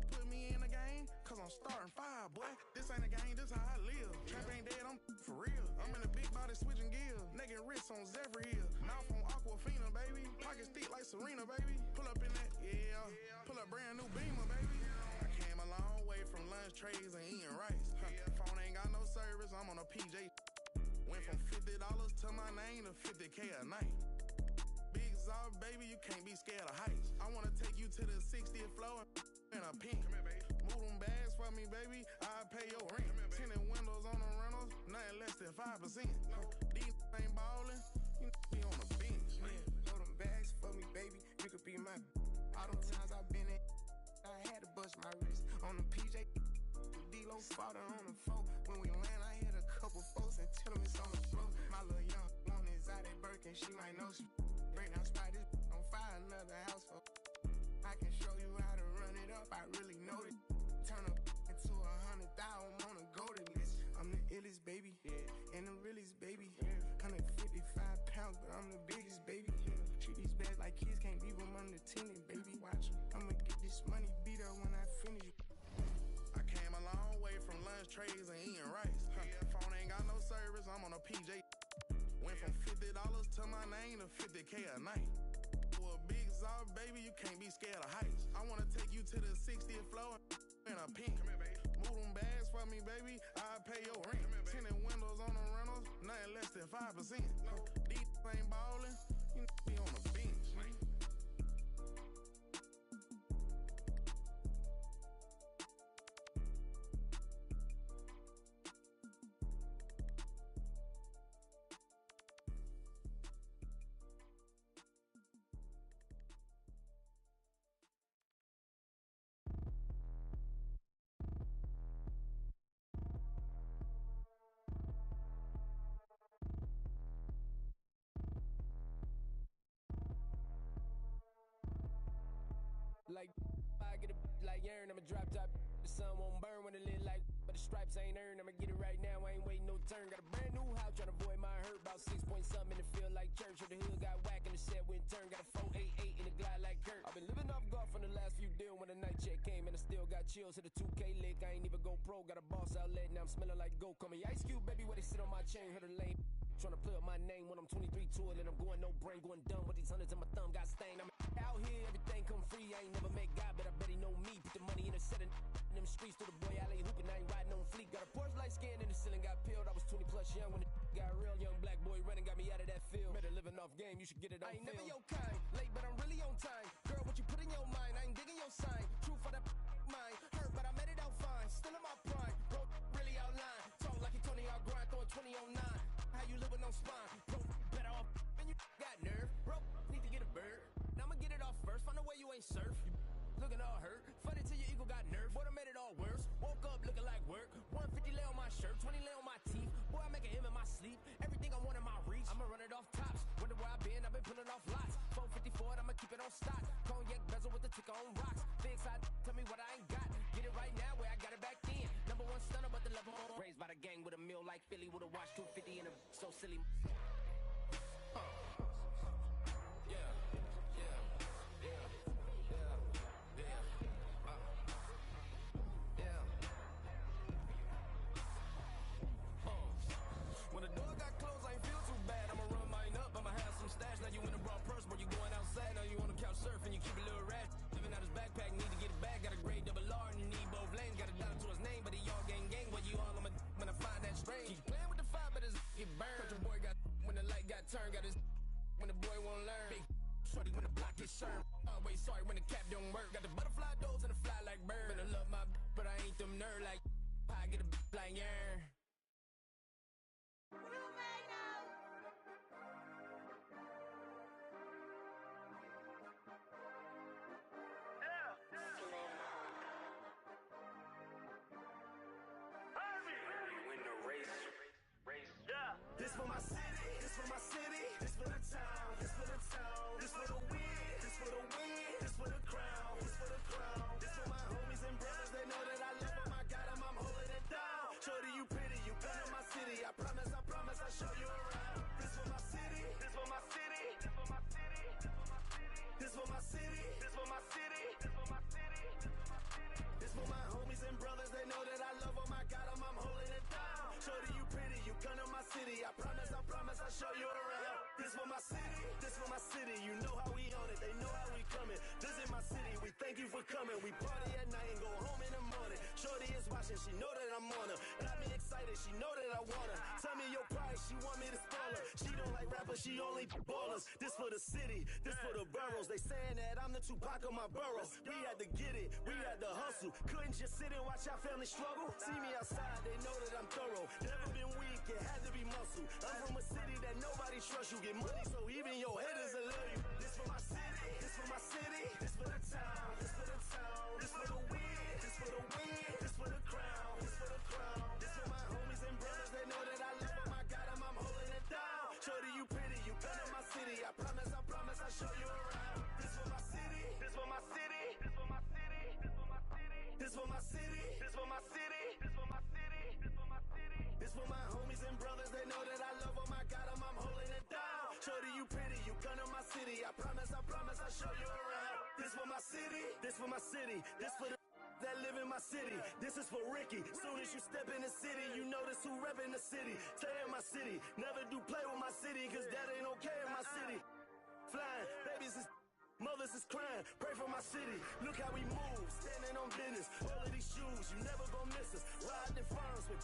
Put me in the game, cause I'm starting 5, boy. This ain't a game, this how I live. Trap ain't dead, I'm for real. I'm in the big body switching gears, naked wrists on Zephyr Hill, mouth on Aquafina, baby. Pockets thick like Serena, baby. Pull up in that, yeah. Pull up brand new Beamer, baby. I came a long way from lunch trays and eating rice. Phone ain't got no service, I'm on a PJ. Went from $50 to my name to 50K a night. Big Zod, baby, you can't be scared of heights. I wanna take you to the 60th floor in a pink. Move them bags for me, baby, I'll pay your rent. Tinted windows on the rentals, nothing less than 5%. These ain't ballin', you be on the bench. Throw them bags for me, baby, you could be my. All them times I've been in, I had to bust my wrist on the PJ. D-Lo father on the phone. When we land, I hit a couple folks and tell them it's on the floor. My little young one is out at Birkin, she might know she break down spot this on fire, another house for. I can show you how to run it up, I really know it. Turn up into 100,000 on a golden list. I'm the illest baby, and the realest baby. 155 pounds, but I'm the biggest baby. Treat these bags like kids, can't leave them unattended, baby. Watch, I'ma get this money beat up when I finish. I came a long way from lunch trays and eating rice. Phone ain't got no service, I'm on a PJ. Went from $50 to my name to 50K a night. For a big Zod, baby, you can't be scared of heights. I wanna take you to the 60th floor in a pink. Move them bags for me, baby, I'll pay your rent. Tinted windows on the rentals, nothing less than 5%. These ain't ballin', you be on the bench. Like, I get a like urn, I'ma drop top. The sun won't burn when it lit like, but the stripes ain't earned. I'ma get it right now, I ain't waiting no turn. Got a brand new house, tryna avoid my hurt. About 6 point something in the field like church. Or the hood got whack and the set went turn. Got a 488 in the glide like Kurt. I've been living off golf from the last few deals. When the night check came and I still got chills. Hit a 2K lick, I ain't even go pro. Got a boss outlet, now I'm smelling like gold. Call me Ice Cube, baby, where they sit on my chain. Heard a lane. Tryna play up my name when I'm 23 to it, and I'm going no brain, going dumb with these hundreds in my thumb got stained. I'm out here, everything come free. I ain't never met God, but I bet he know me. Put the money in the set in them streets to the boy alley hooping. I ain't riding on fleek. Got a Porsche light scan in the ceiling, got peeled. I was 20 plus young when the got real. Young black boy running, got me out of that field. Better living off game, you should get it on film. I ain't never your kind, late but I'm really on time. Girl, what you put in your mind, I ain't digging your sign. True for that mine, hurt but I made it out fine. Still in my prime, bro, really outline. Talk like you Tony, I'll grind, throwing 20 on 9. How you live with no spine? Bro, better off and you got nerve. Bro, need to get a bird. Now I'ma get it off first. Find a way you ain't surf. You looking all hurt. Funny till your ego got nerve. Boy, I made it all worse. Woke up looking like work. 150 lay on my shirt, 20 lay on my teeth. Boy, I make an M in my sleep. Everything I want in my reach. I'ma run it off tops. Wonder where I been. I've been pulling off lots. 454, I'ma keep it on stock. Cognac bezel with the ticker on rocks. Big side, tell me what I ain't got. Get it right now where I got it back then. Number one stunner, but the level on. Raised by the gang with a meal like Philly with a watch 250 and a so silly. When the door got closed, I ain't feel too bad. I'ma run mine up, I'ma have some stash. Now you in a broad purse, but you going outside. Now you on the couch surfing, you keep a little rat. Living out his backpack, need to get it back. Got a grade double R and need both lanes. Got a dollar to his name, but he all gang. Where you all on my when I find that strange. Keep playing with the fire, but his get burned. But your boy got when the light got turned. Got his when the boy won't learn. Big shorty when the block gets served. Always sorry when the cap don't work. Got the butterfly doors and the fly like bird. Better love my for my city, this for my city, this for the town, this for the town, this for the win, this for the win, this for the crown, this for the crown, this for my homies and brothers, they know that I love them, I got them, I'm holding it down. Shorty, you pretty, you come to my city, I promise, I'll show you around. This for my city, this for my city, this for my city, this for my city, this for my city, this for my city, this for my homies and brothers, they know that I love them, I got them, I'm holding it down. Shorty, you pretty, you come to my city, I promise, I'll show you around. This for my city, this for my city, you know how we on it, they know how we coming. Visit my city, we thank you for coming. We party at night and go home in the morning. Shorty is watching, she know that I'm on her. Got me excited, she know that I want her. Tell me your price, she want me to spoil her. She don't like rappers, she only ballers. This for the city, this for the boroughs. They saying that I'm the Tupac of my borough. We had to get it, we had to hustle. Couldn't just sit and watch our family struggle. See me outside, they know that I'm thorough. Never been weak, it had to be muscle. I'm from a city that nobody trusts. You get money, so even your haters will love you. This for my city, this for my city, this for the town, this for the town, this for the win, this for the win, this for the crown, this for the crown, this for my homies and brothers, they know that I love them, I got them, I'm holding it down. Shorty, you pretty, you come to my city, I promise, I'll show you around. This for my city, this for my city, this for my city, this for my city, this for my city, this for my city, this for my city, this for my city, this for my homies and brothers, they know that I love them, I got them, I'm holding it down. Shorty, you pretty, you come to my city, I promise, I'll show you around. This for my city, this for my city, this for the that live in my city. This is for Ricky. Soon as you step in the city, you notice who reppin' the city. Stay in my city, never do play with my city, cause that ain't okay in my city. Flying, babies is mothers is crying, pray for my city. Look how we move, standing on business. All of these shoes, you never gon' miss us. Riding in farms with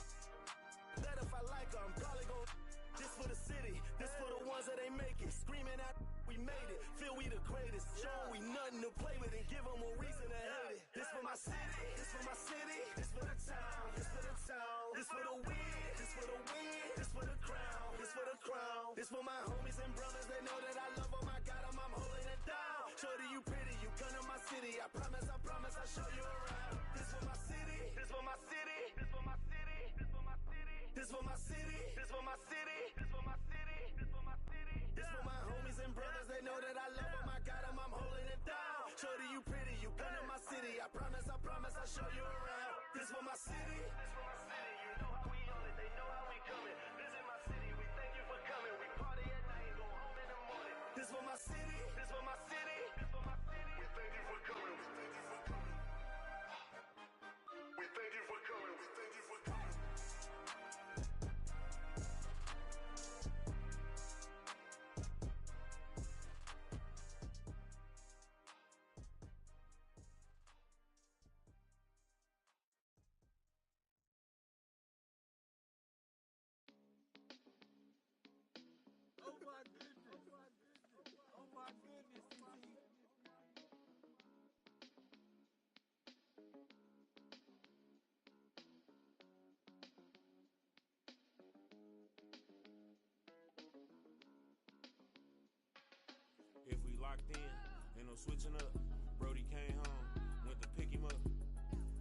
that if I like her, I'm probably gon' this for the city, this for the ones that ain't make it. Screaming out, we made it, feel we the greatest. Showing we nothing to play with and give them a reason to hate it. This for my city, this for my city, this for the town, this for the town, this for the win, this for the win, this for the crown, this for the crown, this for my homies and brothers, they know that I love them, I got them, I'm holding it down. Shorty, you pretty, you come to my city, I promise, I'll show you around. This for my city, this for my city, this for my city, this for my city, this for my city, this for my city, this for my city, this for my city, this for my homies and brothers, they know that I love them, I got them, I'm holding it down. Shorty, you pretty, you come to my city, I promise, I'll show you around. This for my city, this for my city, you know how we on it, they know how we coming. Visit my city, we thank you for coming. We party at night and go home in the morning. This for my city, this for my city, this for my city, we thank you for coming. We thank you for coming. We thank you for coming. If we locked in, ain't no switching up. Brody came home, went to pick him up.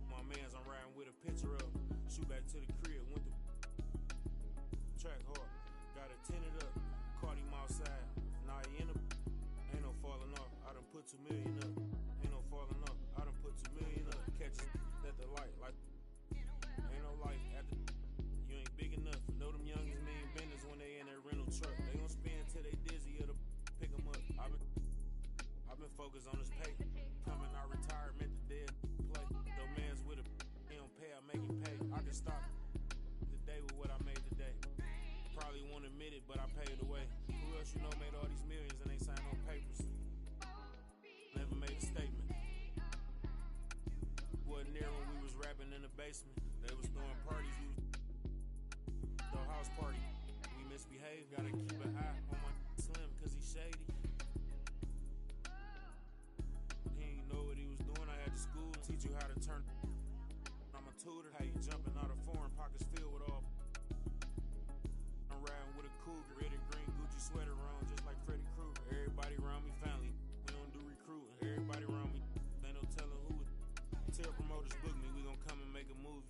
My mans, I'm riding with a picture of. Shoot back to the crib, went to track hard. Got it tinted up, caught him outside. Now he in the ain't no falling off. I done put 2 million up. Ain't no falling off. I done put 2 million up. Catch it at the light, like ain't no light at the. You ain't big enough. Know them youngins mean business when they in that rental truck. They gon' spin till they dizzy or the pick them up. I've been focused on this pay. Coming out retirement, the dead play. No man's with a he don't pay, I make him pay. I can stop the day with what I made today. Probably won't admit it, but I paid away. Who else you know made all these millions and ain't signed no papers? Never made a statement. Wasn't there when we was rapping in the basement. They was throwing parties, we was the house party. We misbehave, gotta keep an eye on my slim cause he shady. He ain't know what he was doing. I had to school, teach you how to turn. I'm a tutor, how you jumping out of foreign pockets filled with all. I'm riding with a cougar, red and green Gucci sweater on, just like Freddy Krueger. Everybody around me family, we don't do recruiting. Everybody around me, ain't no telling who. Tell promoters book me, we gon' come and make a movie.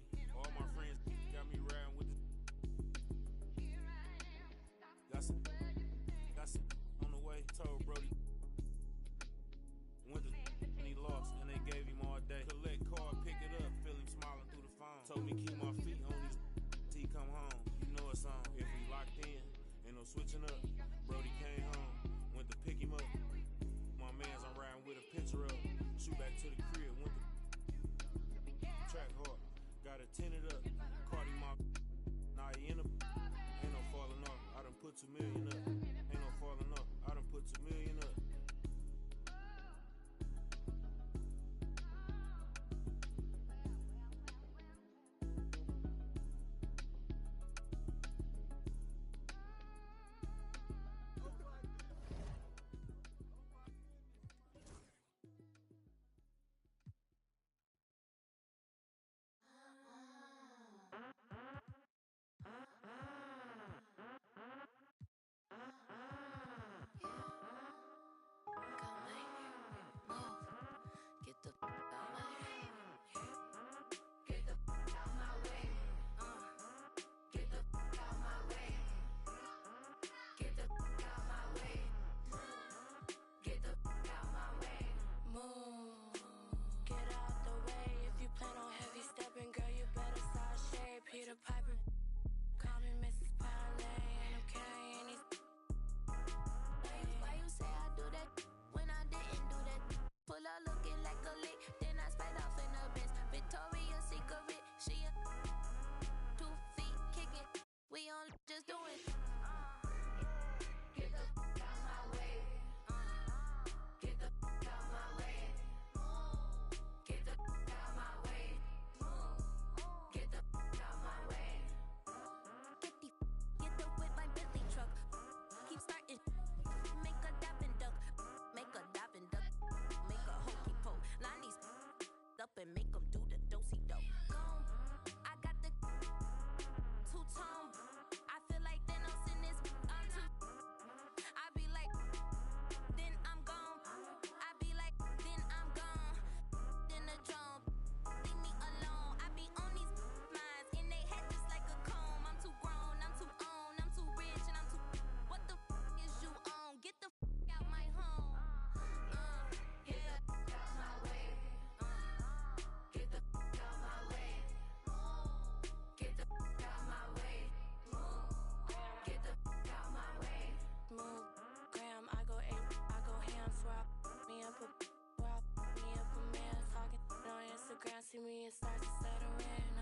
the ground, see me, it starts to stuttering.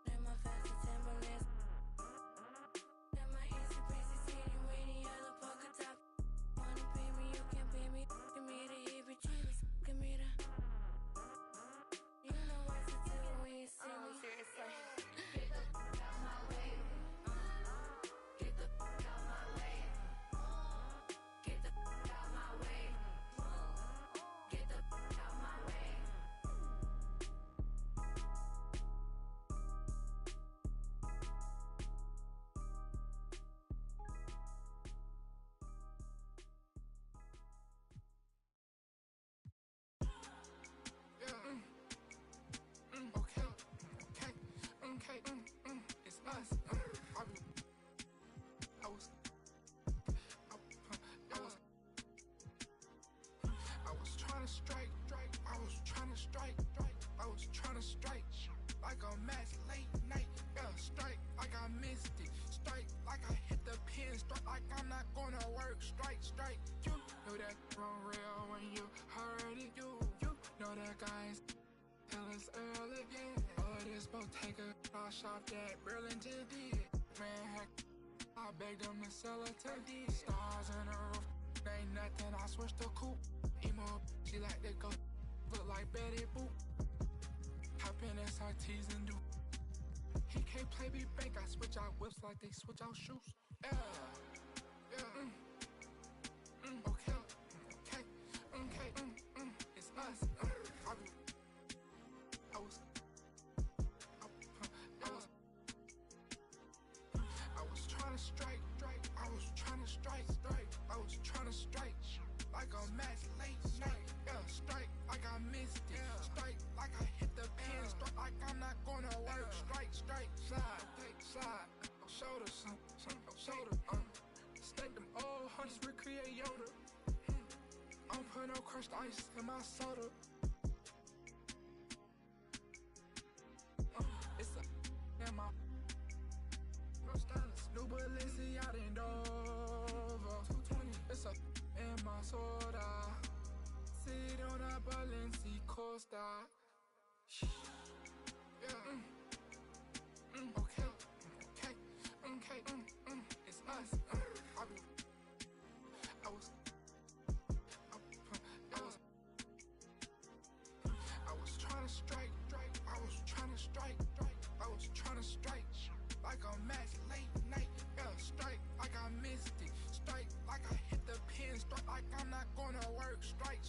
In my fashion Timberlands. In my easy breezy, teeny weeny, yellow polka top. Wanna pay me, you can pay me. Give me the heebie-jeebies, give me the. You know what to do when you see me. Seriously. Get the fuck out my way. Get the fuck out my way. Get the fuck out my way. Get the fuck out my way. It's us. I was trying to strike. I was trying to strike. I was trying to strike like a match late night. Yeah, strike like I missed it. Strike like I hit the pin. Strike like I'm not gonna work. Strike. You know that wrong real when you heard it. You know that guys tell us early. Oh, this boat take a flash off that Burlington did. Man, heck, I begged them to sell it to these stars in the roof. Ain't nothing, I switched to coupe. Emo, she like to go, look like Betty Boop. Hop in SRTs and do. He can't play me bank, I switch out whips like they switch out shoes. Yeah. Okay. It's us. I was trying to strike. I was trying to strike. I was trying to strike like a match late night. Yeah, strike like I missed it. Strike like I hit the pin. Strike like I'm not gonna work. Strike, slide. Shoulder, shoulder. Snake them old hunters, recreate Yoda. I don't put no crushed ice in my soda. It's a in my new Balenciaga in Dover. 220. It's a in my soda. Sit on a Balenci Costa. Yeah. Okay. It's us. I was trying to strike. I was trying to strike. I was trying to strike like a match late night. Yeah, strike like I missed it. Strike like I hit the pin. Strike like I'm not gonna work. Strike.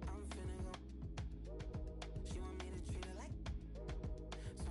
I'm finna go. She want me to treat her like. So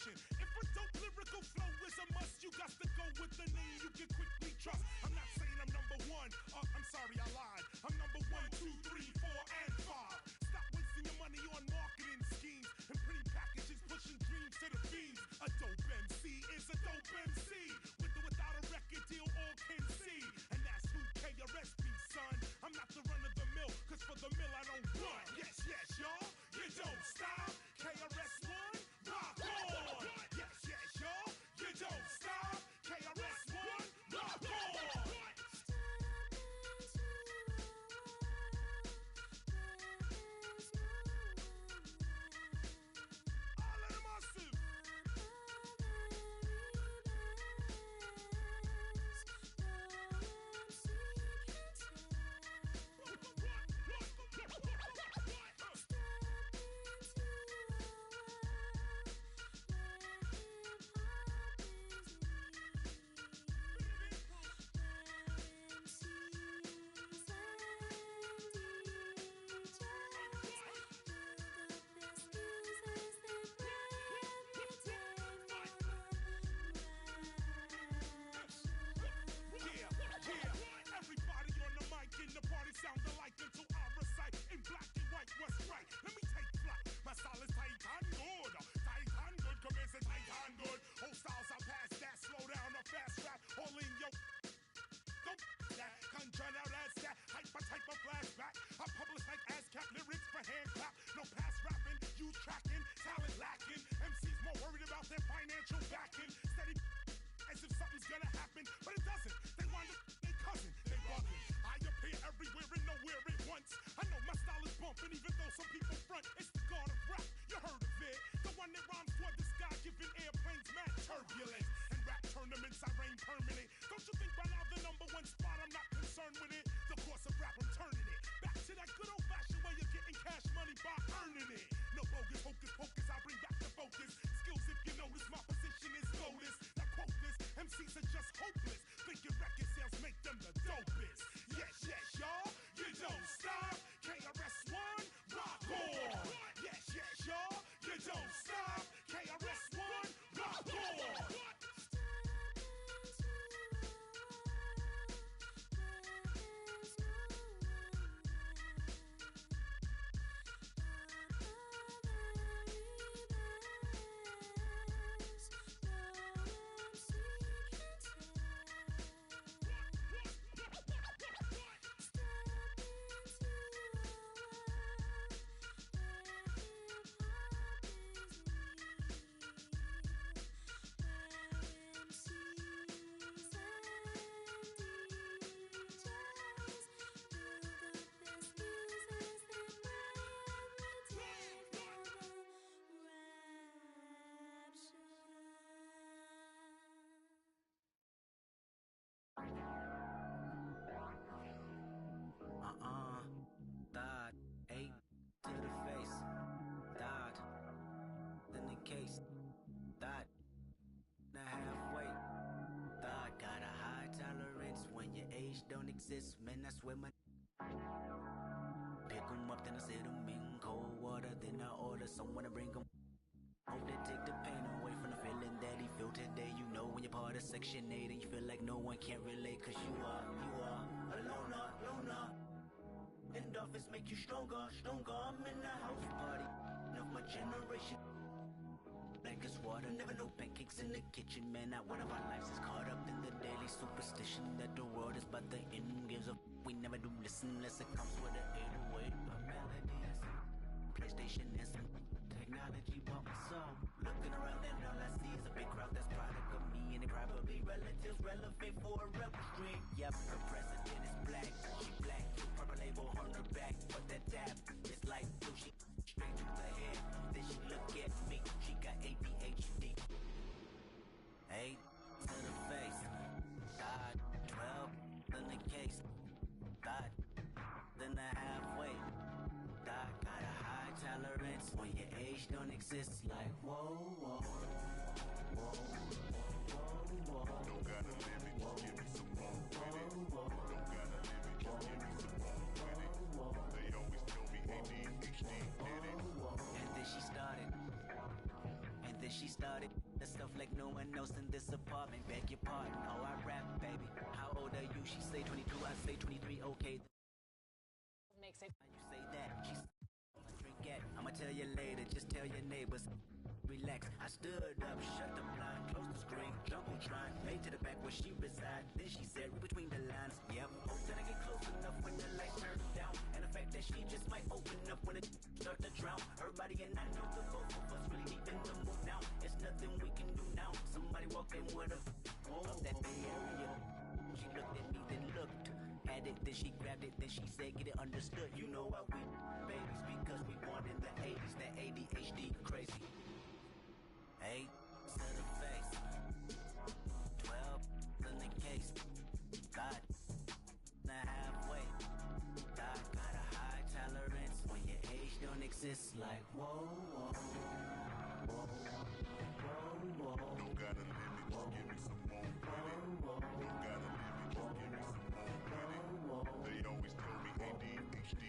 inspiration. If a dope lyrical flow is a must, you got to go with the name you can quickly trust. I'm not saying I'm number one. I'm sorry, I lied. I'm number 1, 2, 3, 4, and 5. Stop wasting your money on marketing schemes and pretty packages pushing dreams to the fiends. A dope MC is a dope MC. With or without a record deal, all can see. And that's who KRS be, son. I'm not the run of the mill, cause for the mill I don't run. Yes, yes, y'all, you don't stop. KRS-One, rock on. Yes, yes, y'all, you don't stop. KRS-One, rock on. All of the massive. Everybody on the mic in the party sound alike until I recite in black and white what's right. Let me take flight. My style is tight and good. Tight and good, commence it tight and good. Whole styles I pass that, slow down or fast rap. All in your don't that, conjure out as that. Hyper type of flashback. I publish like ASCAP lyrics for hand clap. No pass rapping, you tracking, talent lacking. MCs more worried about their financial backing. Steady as if something's gonna happen, but it doesn't. They wind up their cousin, they bugging. I appear everywhere and nowhere at once. I know my style is bumping, even though some people front. It's the god of rap, you heard of it. The one that rhymes toward the sky, giving airplanes mad turbulence. And rap tournaments, I reign permanent. Don't you think by now the #1 spot, I'm not concerned with it. The course of rap, I'm turning it back to that good old fashioned way of getting cash money by earning it. No bogus, hocus pocus, I bring back the focus. Skills, if you notice, my position is lotus. Now quote this, MCs are just hopeless. Thinking record sales make them the dopest. Yes, yes, y'all, you don't stop. KRS-One, rock on. Yes, yes, y'all, you don't stop. KRS-One, rock on. Thought, 8 to the face. Thought, in the case. Thought, not halfway. Thought, got a high tolerance when your age don't exist. Man, I swear my pick 'em up, then I sit 'em in cold water. Then I order someone to bring 'em. Hope they take the pain away from the feeling that he feel today. You know when you're part of Section 8 and you feel like no one can relate. Cause you are a loner. Endorphins make you stronger. I'm in the house party of my generation. Like it's water, never no pancakes in the kitchen. Man, not one of our lives is caught up in the daily superstition that the world is about the end. Gives up, we never do listen unless it comes with an 808. A melody and some PlayStation and some technology bump my soul. Looking around and all I see is a big crowd that's product of me. And they probably relatives relevant for a rebel stream. Yep, her president is black, she black. Purple label on her back, but that dab is like blue. She straight to the head, then she look at me. She got ADHD. 8 to the face. God, 12 in the case. God, then the halfway. God got a high tolerance when your age don't exist. Like whoa, whoa, whoa, whoa, whoa. Don't gotta live it, just give me some more with it. Don't gotta live it, just give me some more with it. They always tell me ADHD did it. And then she started. And Then she started the stuff like no one else in this apartment. Beg your pardon, oh I rap, baby. How old are you? She say 22, I say 23, okay. Makes it. You say that, she drink at. I'ma tell you later, just tell your neighbors. Relax, I stood up, shut the blind, closed the screen, Jumbotron, made to the back where she reside. Then she said, read between the lines, yep. Hope that I get close enough when the lights turn down. And the fact that she just might open up when it start to drown. Her body and I know the both of us really deep in the mood now. It's nothing we can do now. Somebody walk in with a of that Bay Area. She looked at me, then looked at it, then she grabbed it, then she said, get it understood. You know why we babies, because we born in the 80s, that ADHD crazy. 8 to the face, 12 in the case. God, not halfway. God got a high tolerance when your age don't exist. Like whoa, whoa, whoa, whoa, whoa. Don't gotta limit, just give me some more credit. Don't gotta limit, just give me some more credit. They always tell me ADHD.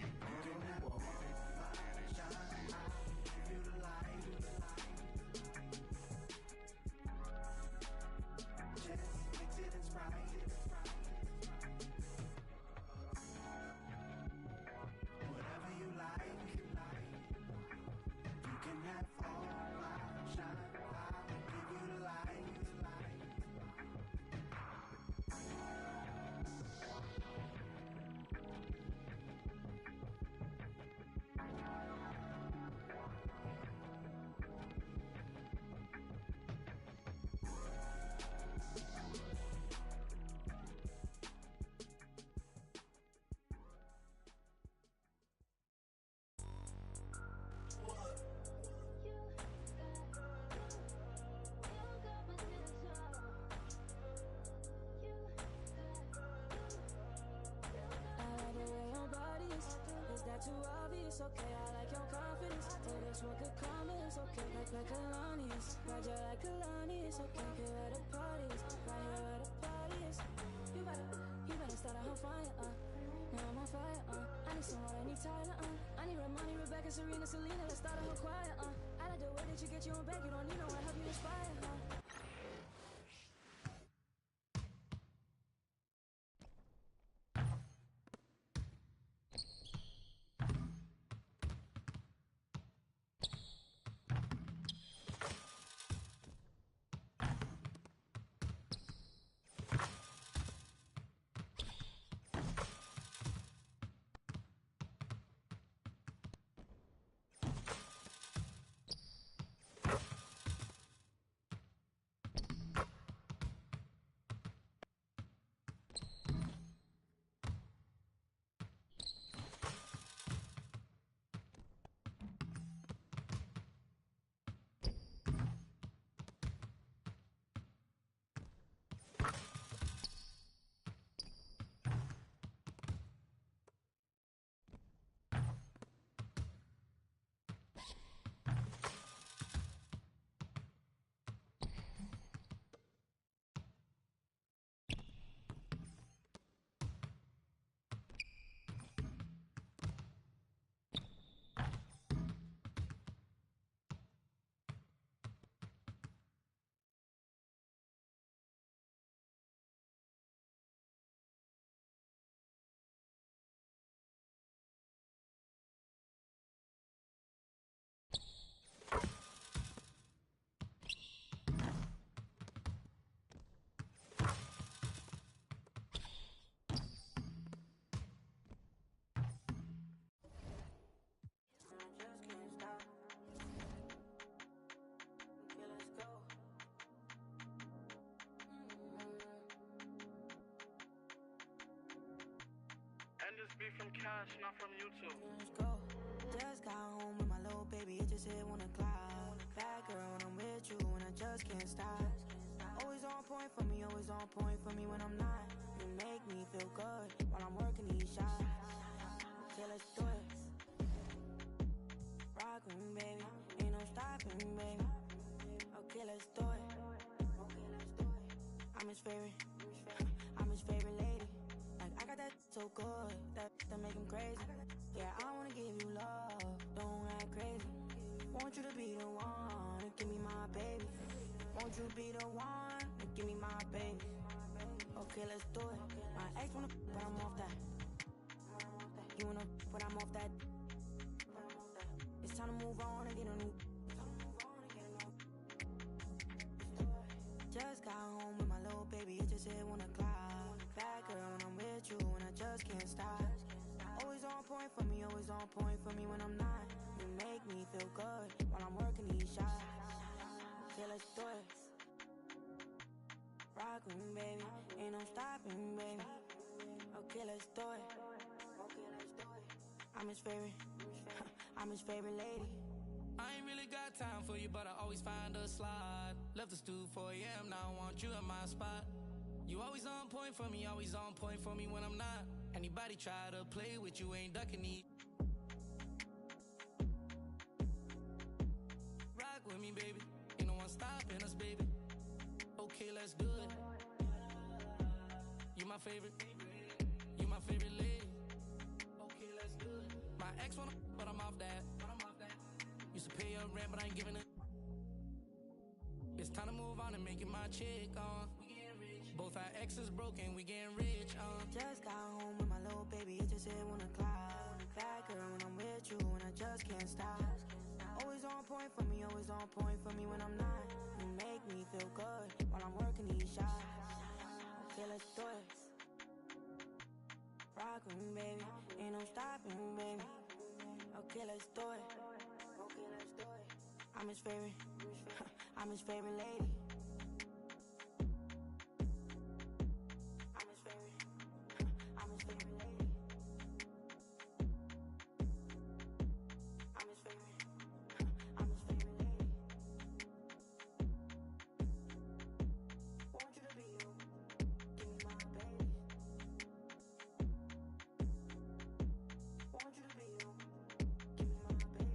Whatever you like, you can have all my shine. I will give you the light. Too obvious, okay, I like your confidence. Tell this one could comments, okay, like Kalani's. Roger like Kalani's, okay, here at the parties, right here at the parties. You better start a whole fire, now I'm on fire, I need some water, I need Tyler, I need Ramani, Rebecca, Serena, Selena, let's start a whole choir, I like the way that you get your own back, you don't need no one, help you inspire, Be from cash, not from YouTube. Let's go. Just got home with my little baby, it just hit 1 o'clock. Bad girl, when I'm with you, and I just can't stop. Always on point for me, always on point for me when I'm not. You make me feel good while I'm working these shots. Okay, let's do it. Rockin', baby, ain't no stopping, baby. Okay, let's do it. I'm his favorite, I'm his favorite lady. Like, I got that so good, that make him crazy. Yeah, I wanna give you love, don't act crazy. Want you to be the one, give me my baby. Want you be the one to give me my baby. Okay, let's do it. My ex wanna, but I'm off that. You wanna, but I'm off that. It's time to move on and get a new. Just got home with my little baby, it just hit 1 o'clock. Bad girl when I'm with you and I just can't stop. Always on point for me, always on point for me when I'm not. You make me feel good while I'm working these shots. Yeah, let's do it. Rock with me, baby, ain't no stopping, baby. Okay, let's do it. I'm his favorite, I'm his favorite lady. I ain't really got time for you, but I always find a slot. Left the stool 4 a.m., now I want you in my spot. You always on point for me, always on point for me when I'm not. Anybody try to play with you, ain't ducking me. Rock with me, baby, ain't no one stopping us, baby. Okay, let's do it. You my favorite lady. Okay, let's do it. My ex wanna, but I'm off that. Used to pay your rent, but I ain't giving it. It's time to move on and make it my chick, We getting rich. Both our exes broken, we getting rich, Just got home with my little baby, it just hit 1 o'clock. Bad girl when I'm with you and I just can't stop. Always on point for me, always on point for me when I'm not. You make me feel good while I'm working these shots. Okay, let's do it. Rock with me, baby, ain't no stopping, baby. Okay, let's do it. I'm his favorite, I'm his favorite lady. I'm his favorite, I'm his favorite lady. I'm his favorite, I'm his favorite lady. Want you to be you, give me my baby. Want you to be you, give me my baby.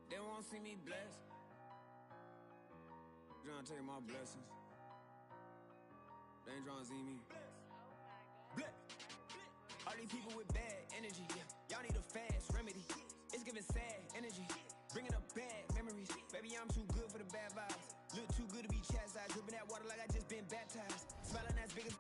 They won't see me blessed. Trying to take my blessings. They ain't trying to see me. Bleh. All these people with bad energy, y'all need a fast remedy. It's giving sad energy, bringing up bad memories. Baby, I'm too good for the bad vibes. Look too good to be chastised, dripping that water like I just been baptized. Smiling as big as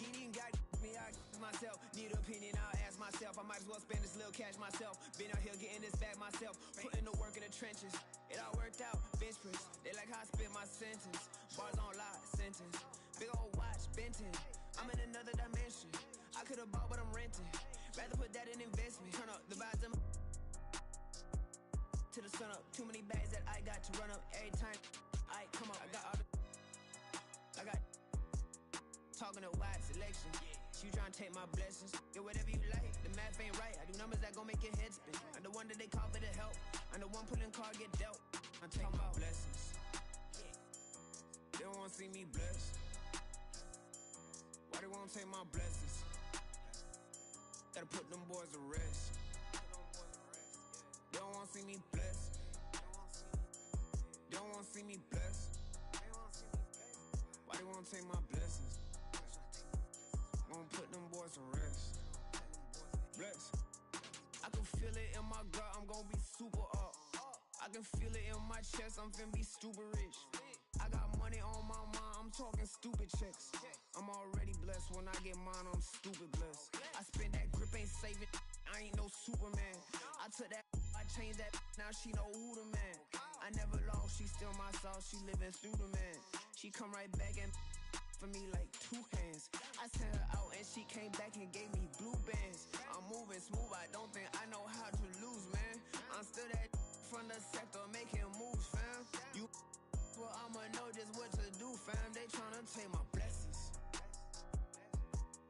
you ain't even got me. I myself need an opinion. I'll ask myself. I might as well spend this little cash myself. Been out here getting this back myself, putting the work in the trenches. It all worked out, bench press. They like how I spit my sentence. Bars on lot, sentence. Big old watch, Benton. I'm in another dimension. I could've bought, but I'm renting. Rather put that in investment. Turn up the vibes to the sun up. Too many bags that I got to run up every time. I come up. I got all the. I got talking a wide selection. You tryna take my blessings. Do whatever you like. The math ain't right. I do numbers that gon' make your head spin. I'm the one that they call for the help. I'm the one pulling card get dealt. I'm taking my blessings. They don't wanna see me blessed. Why they won't take my blessings? Gotta put them boys to rest. They don't wanna see me blessed. They don't wanna see me blessed. Why they won't take my blessings? Gonna put them boys to rest. Bless. I can feel it in my gut, I'm gonna be super up. I can feel it in my chest, I'm finna be stupid rich. I got money on my mind, I'm talking stupid checks. I'm already blessed, when I get mine, I'm stupid blessed. I spend that grip, ain't saving, I ain't no Superman. I took that, I changed that, now she know who the man. I never lost, she still my sauce, she living through the man. She come right back and for me like 2 hands. I sent her out and she came back and gave me blue bands. I'm moving smooth, I don't think I know how to lose, man. I'm still that from the sector making moves, fam. You well, I'ma know just what to do, fam. They tryna take my blessings.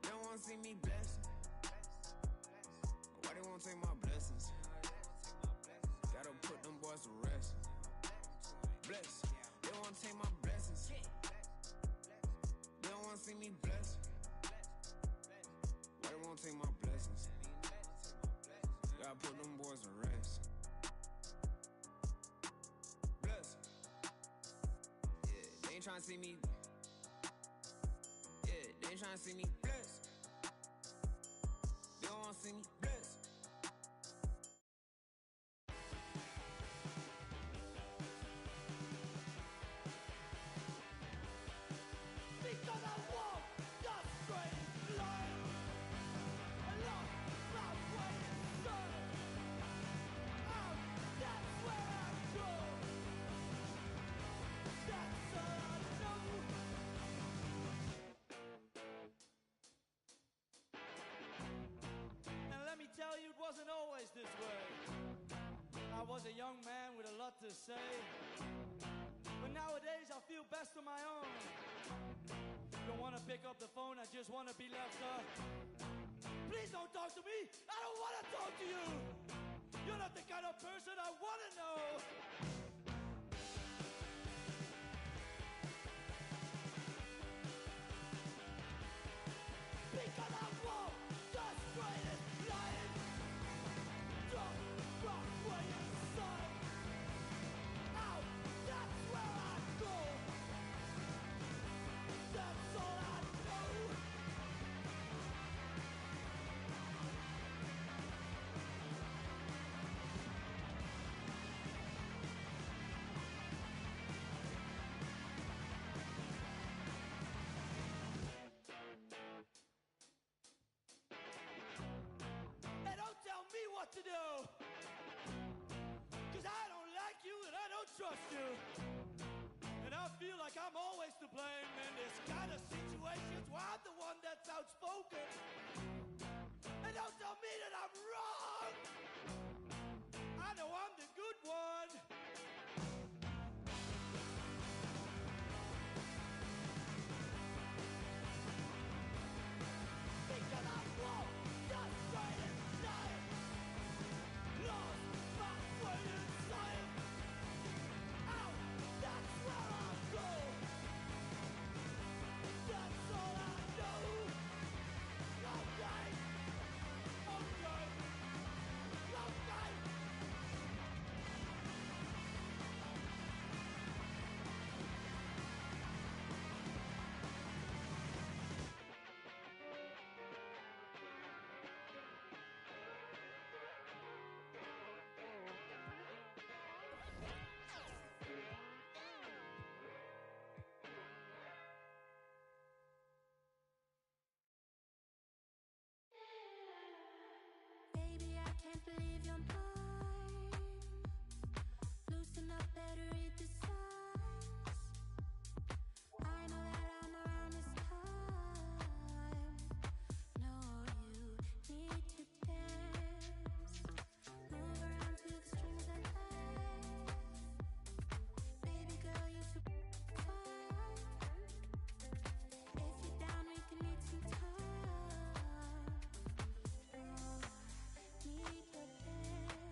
They don't wanna see me blessed. Why they won't take my blessings? Gotta put them boys to rest. Bless. They don't wanna take my blessings. They don't wanna see me blessed. Why they won't take my blessings? Gotta put them boys to rest. Bless. Yeah, they ain't tryna tryna see me. Yeah, they ain't tryna see me blessed. They don't wanna see me blessed. Because I walk the straight line, I lost my way inside. That's where I go. That's all I know. And let me tell you, it wasn't always this way. I was a young man with a lot to say, but nowadays I feel best on my own. Don't wanna pick up the phone, I just wanna be left up. Please don't talk to me, I don't wanna talk to you. You're not the kind of person I wanna know. Because I walk the straightest line, don't rock way inside. Out, that's where I go. That's all I know. And don't tell me what to do, 'cause I don't like you and I don't trust you. And I feel like I'm always to blame in this kind of situations where I'm the one that's outspoken. And don't tell me that I'm wrong. I know I'm the good one. Because I walk the straightest line, lost my way inside. Out, that's where I go. That's all I know. Okay, okay, okay. Baby, I can't believe you're mine. Loosen up, better read the signs. I know that I'm around this time. No, you need to dance. Move around to the strings and laugh. Baby girl, you're so fine. If you're down, we can need some time. Oh, need your dance.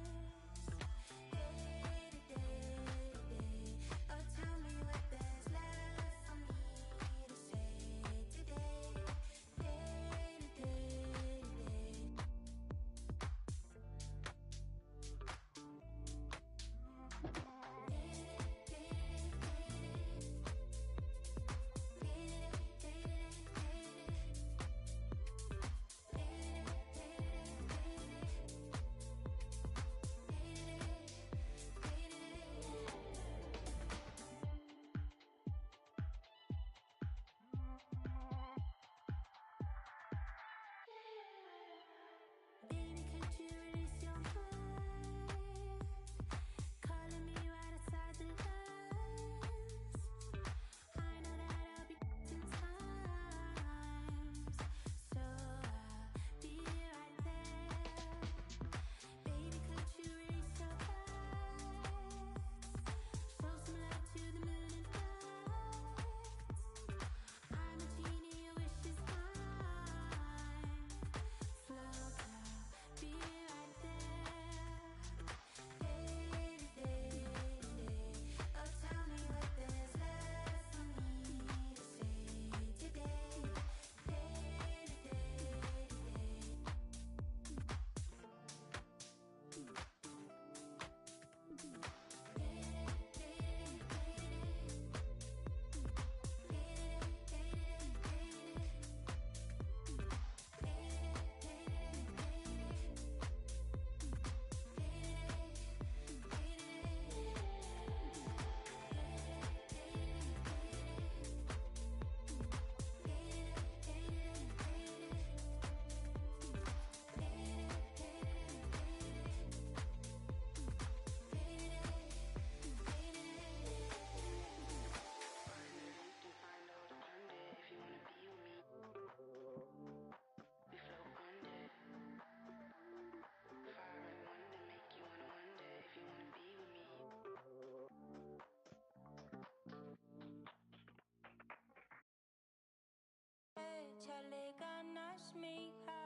ganas, mija.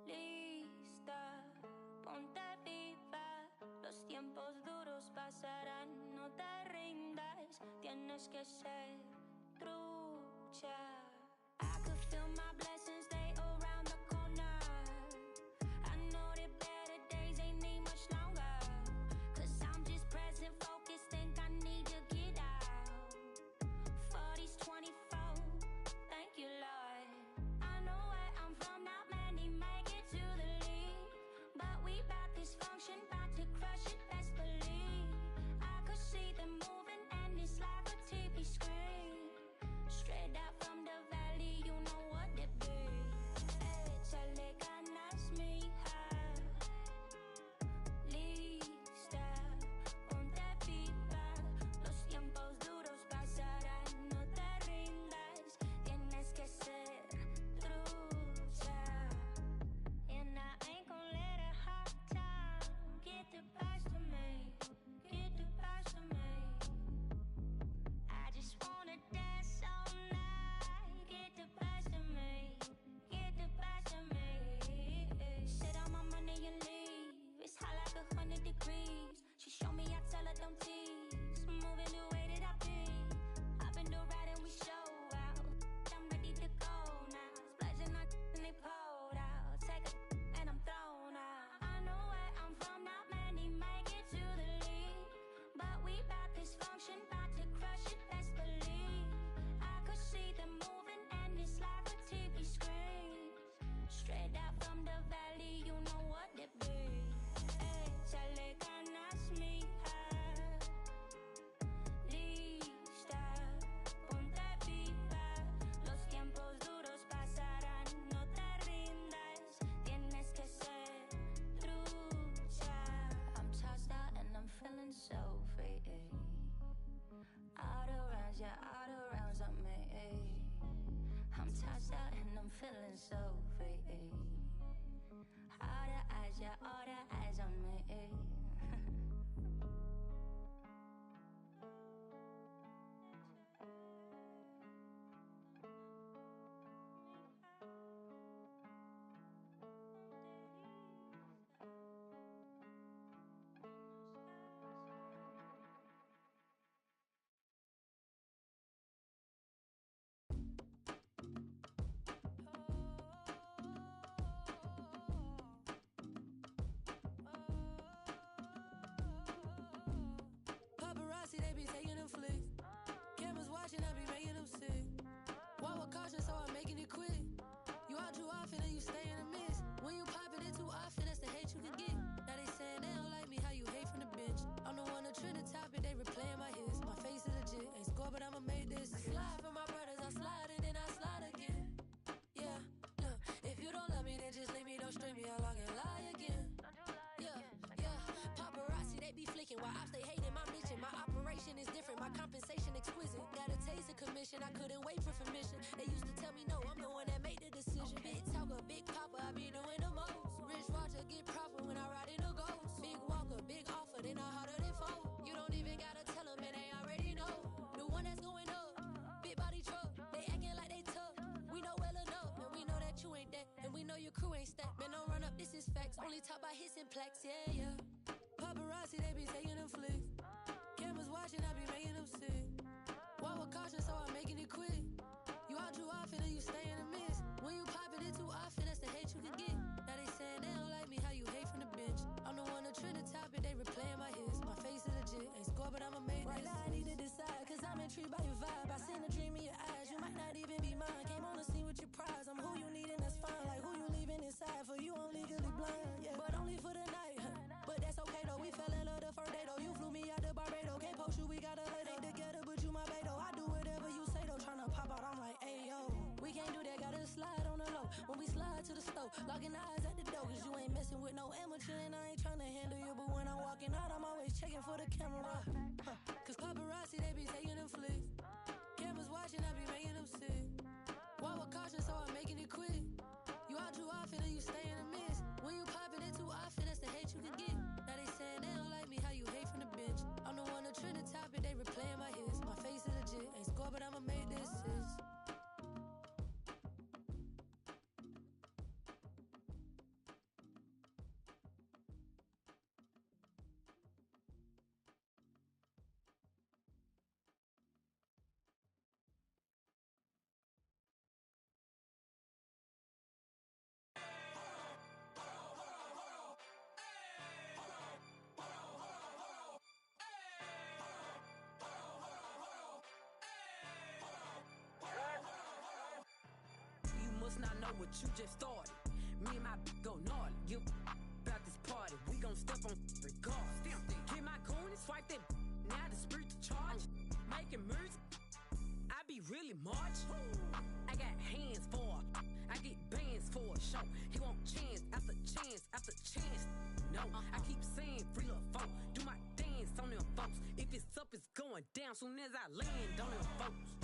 Lista, ponte viva. Los tiempos duros pasarán, no te rindas. Tienes que ser trucha. I could feel my blessings, they around the corner. I know that better days ain't need much longer. 'Cause I'm just present, focused, think I need to get out. 40s, 24, thank you, Lord. I know where I'm from, not many make it to the lead. But we bout this function, bout to crush it, best believe. I could see them moving and it's like a TV screen. Straight out from the valley, you know what it be. Échale ganas, mija. Lista, ponte viva. Los tiempos duros pasarán, no te rindas. Tienes que ser trucha. And I ain't gon' let a hard time get the best of me, get the best of me. I just wanna dance all night, get the best of me, get the best of me. Sit on my money and leave, it's hot like 100 degrees. She show me, I tell her don't tease, moving the way that I be. Hop in the ride and we show out, I'm ready to go now. Splashing on and they pulled out, take a and I'm thrown out. I know where I'm from, not many make it to the lead. But we bout this function, bout to crush it, best believe. I could see them moving and it's like a TV screen. Straight out from the valley, you know what it be. Échale ganas, mija. Lista, ponte viva. Los tiempos duros pasarán, no te rindas. Tienes que ser trucha. I'm tossed out and I'm feeling so free. Out of rounds, yeah, out of rounds on me. I'm tossed out and I'm feeling so free. All the eyes, yeah, all the eyes on me. Paparazzi, they be taking them flicks. Cameras watching, I be making them sick. Walk with caution, so I'm making it quick. You out too often and you stay in the mist. When you popping it too often, that's the hate you can get. Now they saying they don't like me, how you hate from the bench. I'm the one to trend the topic, they replaying my hits. My face is legit, ain't score, but I'ma make this. I slide for my brothers, I slide and then I slide again. Yeah, look, if you don't love me, then just leave me, don't string me along and lie again. Yeah, yeah, paparazzi, they be flicking while ops, they hating my mission. My operation is different, my compensation exquisite. Got a taste of commission, I couldn't wait for permission. They used to tell me no, I'm the one that made the decision. Big talker, big papa, I be doing the most. Rich Roger, get proper when I ride in a ghost. Big walker, big offer, they know harder than foe. You don't even gotta tell them, and they already know. The one that's going up, big body truck. They acting like they tough, we know well enough. And we know that you ain't that, and we know your crew ain't stacked. Man, don't run up, this is facts. Only talk about hits and plaques, yeah, yeah. Paparazzi, they be taking them flicks. Cameras watching, I be making them sick. Walk with caution, so I'm making it quick. You out too often and you stay in the mist. When you popping it too often, that's the hate you can get. Now they saying they don't like me, how you hate from the bench. I'm the one to trend the topic, they replaying my hits. My face is legit, ain't score, but I'ma make this. Right now I need to decide, 'cause I'm intrigued by your vibe. I seen a dream in your eyes, you might not even be mine. Came on the scene with your prize, I'm who you need and that's fine. Like who you leaving inside, for you I'm legally blind. Yeah, but only for the night, but that's okay though. We fell in love the first day though. You flew me out to Barbados, can't post you, we gotta lay though. Together, but you my bae though. I do whatever you say though. Tryna pop out, I'm like, hey yo, we can't do that, gotta slide on the low. When we slide to the stove, locking eyes at the door, 'cause you ain't messing with no amateur and I ain't tryna handle you. But when I'm walking out, I'm always checking for the camera. 'Cause paparazzi, they be taking them flicks. Cameras watching, I be making them sick. Walk with caution, so I'm making it quick. You out too often and you stay in the mist. When you popping it too often, that's the hate you can get. Now they saying they don't like me, how you hate from the bench. I'm the one to trend the topic, they reply what you just started. Me and my go gnarly. You about this party. We gon' step on regardless. Get my coin and swipe that. Now the spirit to charge. Making moves. I be really march. I got hands for. I get bands for a show. He want chance after chance after chance. No, I keep saying free little folk. Do my dance on them folks. If it's up, it's going down soon as I land on them folks.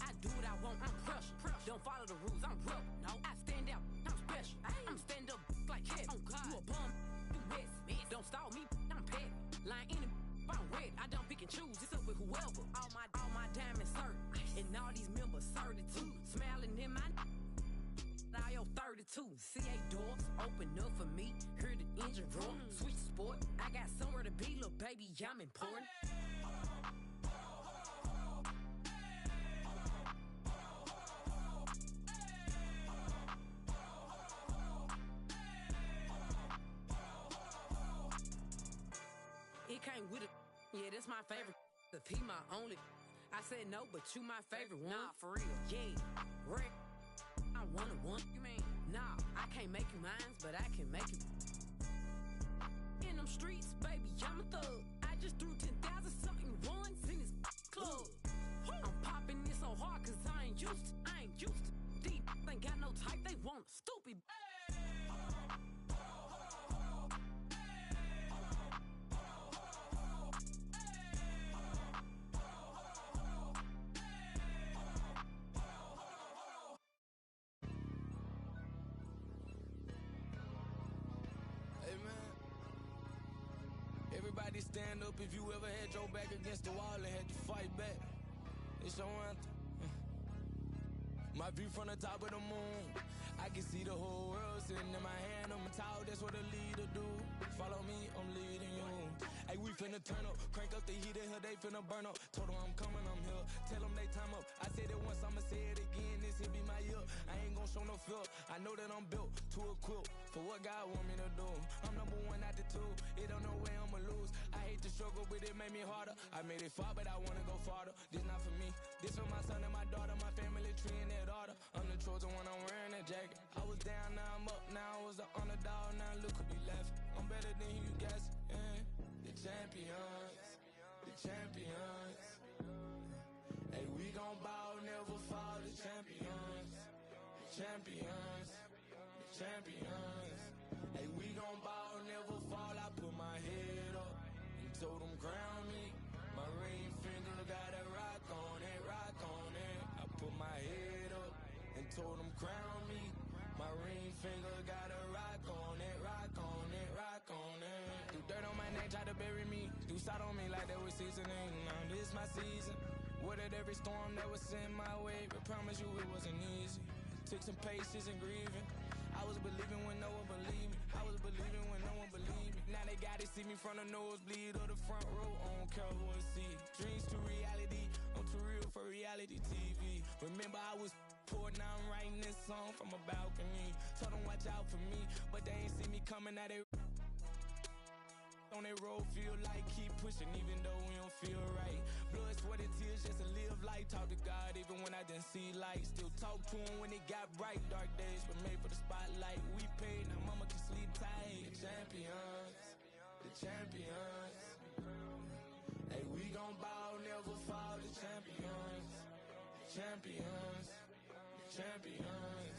I do what I want, I'm crushing. Don't follow the rules, I'm real. No, I stand out, I'm special. I'm stand up like head. Oh God, you a bum, you mess. Don't stall me, I'm pet. Lying in the I'm red. I don't pick and choose. It's up with whoever. All my diamonds certain. And all these members 32. Smiling in my now yo 32. CA doors open up for me. Hear the engine roar. Switch sport. I got somewhere to be, little baby. I'm important. It came with it. Yeah, that's my favorite. If he my only, I said no, but you my favorite one. Nah, for real. Yeah, Rick. I wanna one. You mean? Nah, I can't make you mine, but I can make you. In them streets, baby, I'm a thug. I just threw 10,000 something ones in this club. I'm popping this so hard 'cause I ain't used to. Deep ain't got no type. They want stupid. Everybody stand up if you ever had your back against the wall and had to fight back. It's your anthem. My view from the top of the moon, I can see the whole world sitting in my hand. I'm tall, that's what a leader do. Follow me, I'm leading you. Hey, we finna turn up, crank up the heat in here, they finna burn up. Told them I'm coming, I'm here. Tell them they time up. I said it once, I'ma say it again. This here be my year. I ain't gon' show no fear. I know that I'm built to equip for what God want me to do. I'm number one out the two. It don't know where I'ma lose. I hate the struggle, but it made me harder. I made it far, but I wanna go farther. This not for me. This for my son and my daughter, my family tree and their daughter. I'm the chosen one, I'm wearing that jacket. I was down, now I'm up. Now I was the underdog, now look who be left. I'm better than you guys. The champions, the champions. Hey, we gon' ball, never fall. The champions, the champions, the champions. Hey, we gon' ball, never fall. I put my head up and told them crown me. My ring finger got a rock on it, rock on it. I put my head up and told them crown me. My ring finger got a rock on it, rock on it, rock on it. Do dirt on my neck, try to bury me. Do side on me like they was seasoning. Now this my season. Weathered every storm that was sent my way, but promise you it wasn't easy. Took some patience and grieving. I was believing when no one believed me. I was believing when no one believed me. Now they gotta see me from the nosebleed or the front row. I don't care who I see. Dreams to reality. I'm too real for reality TV. Remember I was poor, now I'm writing this song from a balcony. Told them watch out for me, but they ain't see me coming at it. On that road, feel like keep pushing even though we don't feel right. Blood, sweat, and tears just to live life. Talk to God even when I didn't see light. Still talk to him when it got bright. Dark days were made for the spotlight. We paid, now mama can sleep tight. The champions, the champions. Hey, we gon' ball, never fall. The champions, the champions, the champions.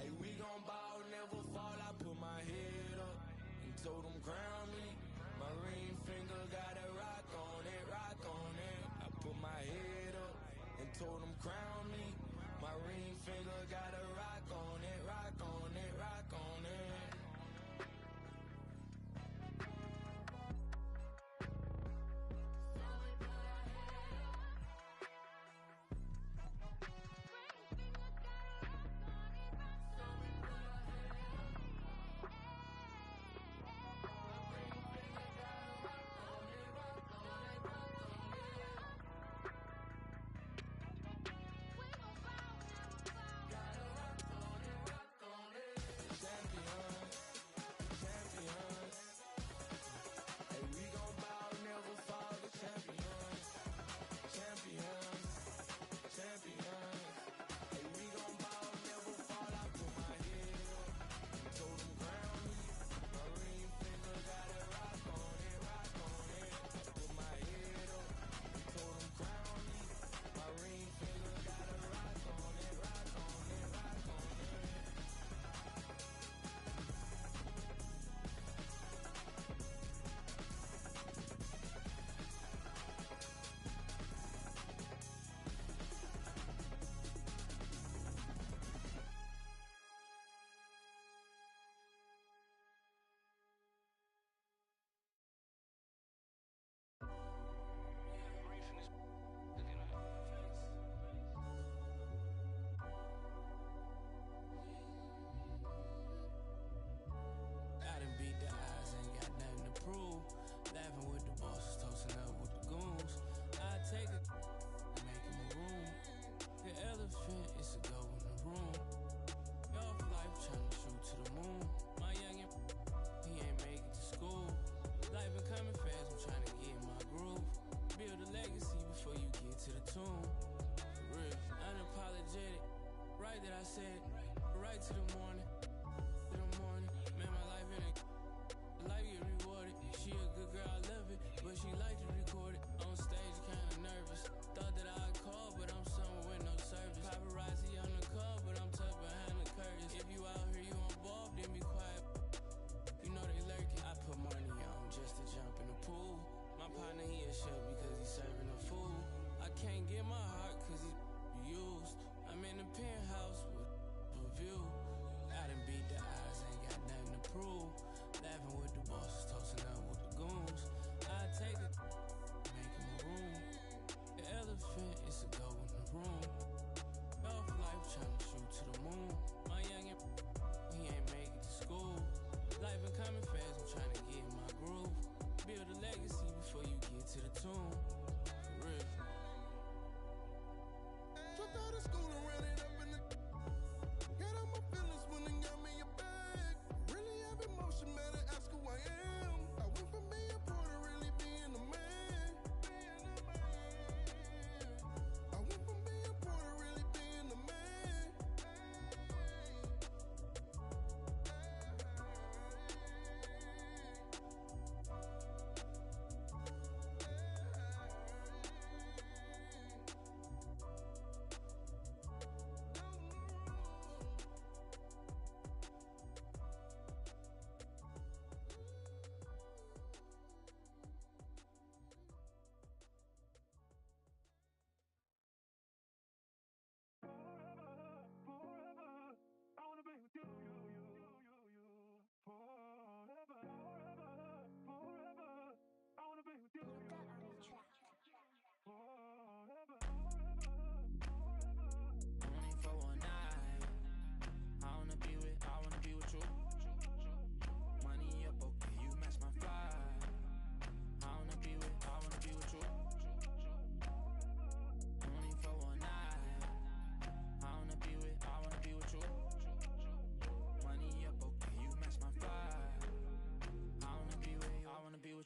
Hey, we gon' ball, never fall. I put my head up and told them crown me. My ring finger got a rock on it, rock on it. I put my head up and told them crown me. My ring finger got a rock on it, rock on it, rock on it.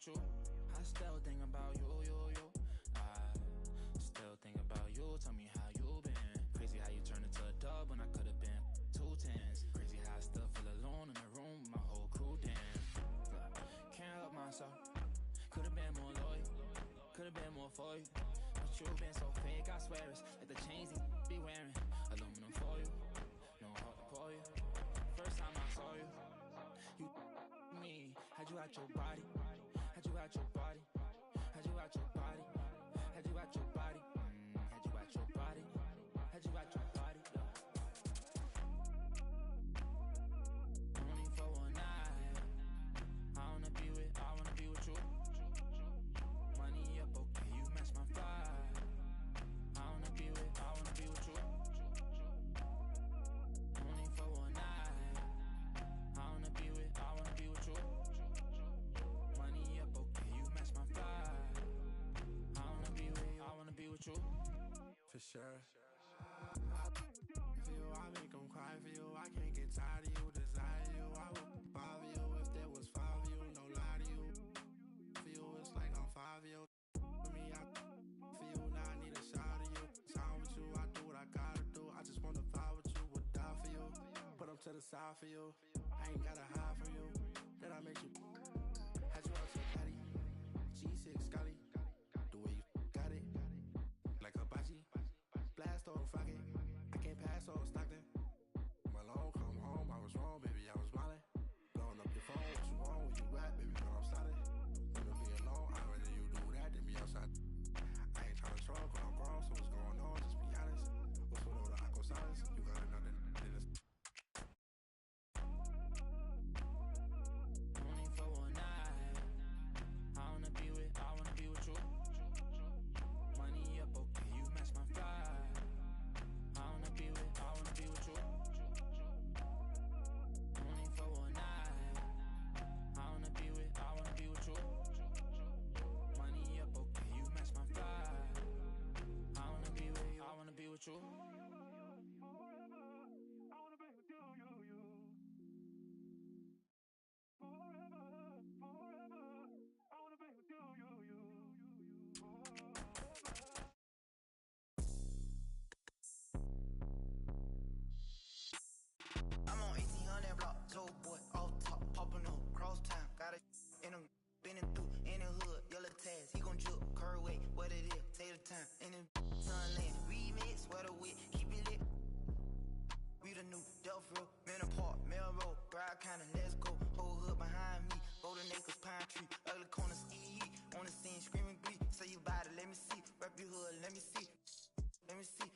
with you. I still think about you. I still think about you. Tell me how you been. Crazy how you turned into a dub when I could've been 2 10s. Crazy how I still feel alone in the room with my whole crew. Damn, can't help myself. Could've been more loyal. Could've been more for you. But you been so fake, I swear it's like the chains you be wearing. Aluminum foil, no heart to pour you. First time I saw you, you me. Had you out your body, had you out your body, had you out your body, had you out your body, had you out your body, had you out your body. Only for one night. I wanna be with you. Money up, okay, you match my vibe. I wanna be with you. Only for one night. I wanna be with you. Money up, okay, you match my vibe. I wanna be with you. For sure. For you, I make them cry for you. I can't get tired of you, desire you. I would bother you if there was 5 of you, no lie to you. For you, it's like I'm 5 of you. For me, for you, now I need a shot of you. Time with you, I do what I gotta do. I just wanna vibe with you, would die for you. Put them to the side for you. I ain't gotta hide from you. Then I make you. Had you out your caddy. G6 Scotty. The way you got it. Like Hibachi. Blast on Rocket. I can't pass on Stockton. Malone, come home. I was wrong, baby. I was wildin'. Blowing up your phone. What you want? Where you at, baby? Know I'm sliding. Wanna be alone. I'd rather you do that than be outside. I ain't tryna troll, cause I'm grown. So what's going on? Just be honest. What's with all the aqua silence? You got another nigga. Only for one night. I wanna be with you. Money up, okay, you match my vibe. I wanna be with you. Only for one night. I wanna be with you. Money up, okay, you match my vibe. I wanna be with you. I'm on 1800 block, Joe boy, off top, popping up, cross town, got it in him, bending through, in the hood, yellow tags, he gon' juke, curve way, what it is, take the time, in the sunland, remix, sweater wet, keep it lit, we the new Delph Road, Manor Park, Melrose, Bride County, let's go, whole hood behind me, Golden Acres, Pine Tree, ugly corner, ski, on the scene, screaming glee, say you bout it, let me see, rep your hood, let me see, let me see,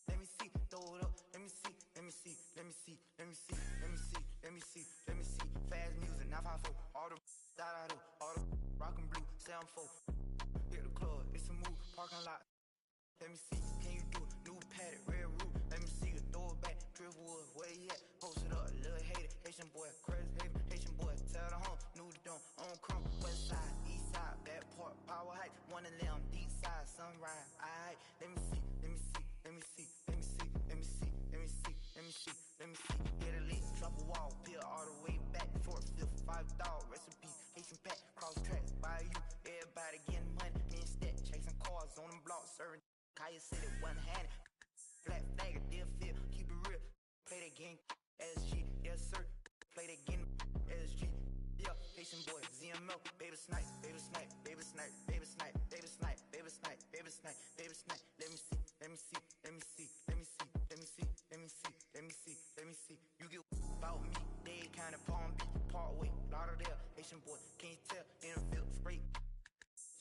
let me see, throw it up, let me see, let me see, let me see, let me see, let me see, let me see, let me see, fast music, 954, all the all the rock and blue, 7-4, hit the club, it's a move, parking lot, let me see, can you do it, new paddock, red roof, let me see you, throw it back, Driftwood, where you at, post it up, little hater, Haitian boy, crazy hater, Haitian boy, tell the home, new dome, on crumb, west side, east side, back part, power height, one of them, deep side, sunrise, alright, let me see, let me see, let me see, let me see, let me see, let me see, let me see, let me see, get a leak, drop a wall, peel all the way back, 4th, 5th, 5 dog, recipe, Haitian pack, cross tracks, by you, everybody getting money, me and Stat, chasing cars on them blocks, serving, Kaya City, one-handed, flat flagger, deal feel, keep it real, play that game, SG, yes sir, play that game, SG, yeah, Haitian boy, ZML, baby snipe, baby snipe, baby snipe, baby snipe, baby snipe, baby snipe, baby snipe, baby snipe, let me see, let me see, let me see, let me see, let me see, let me see, let me see, let me see, you get about me, Dade County, Palm Beach, Parkway, Lauderdale, Haitian boy, can you tell, in the field, spray,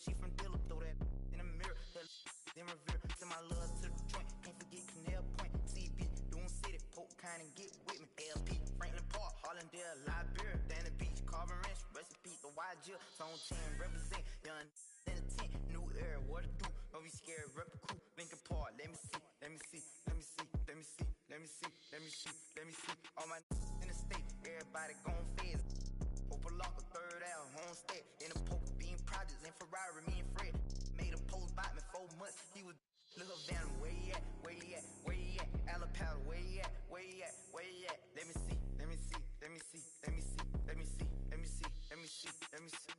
she from Dilla, throw that in the mirror, then revere, send my love to the joint, can't forget Canal Point, CB, Dune City, Polk County, get with me, LP, Franklin Park, Hollandale, Liberia, Danny Beach, Carver Ranch, recipe, the YG, Zone 10, represent, young in the tent, new era, what to do, don't be scared, rep the crew, Lincoln Park, let me see, let me see, let me see, let me see, let me see, let me see, let me see, all my in the state, everybody gon' fizz, Opal Locker, third out, homestead, in the poker, being projects, in Ferrari, me and Fred, made a post by me 4 months, he was, look up down, where he at, where he at, where he at, Alapata, where he at, where he at, where he at, let me see, let me see, let me see, let me see, let me see, let me see, let me see, let me see.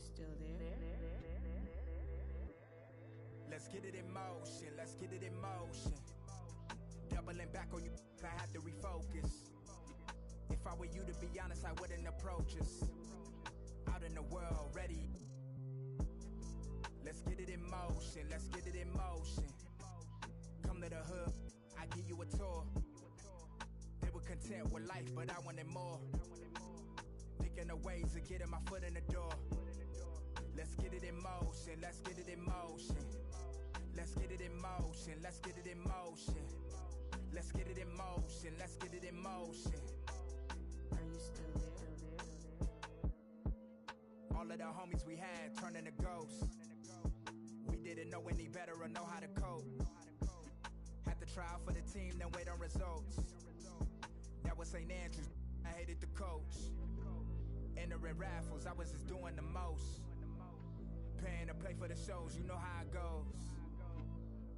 still there? Let's get it in motion, let's get it in motion. Doubling back on you, I had to refocus. If I were you, to be honest, I wouldn't approach us. Out in the world, ready. Let's get it in motion, let's get it in motion. Come to the hood, I give you a tour. They were content with life, but I wanted more. Thinking of ways of getting my foot in the door. Let's get it in motion, let's get it in motion. Let's get it in motion, let's get it in motion. Let's get it in motion, let's get it in motion. Are you still there? All of the homies we had turning to ghosts. We didn't know any better or know how to cope. Had to try out for the team, then wait on results. That was St. Andrews, I hated the coach. Entering raffles, I was just doing the most. Paying to play for the shows, you know how it goes.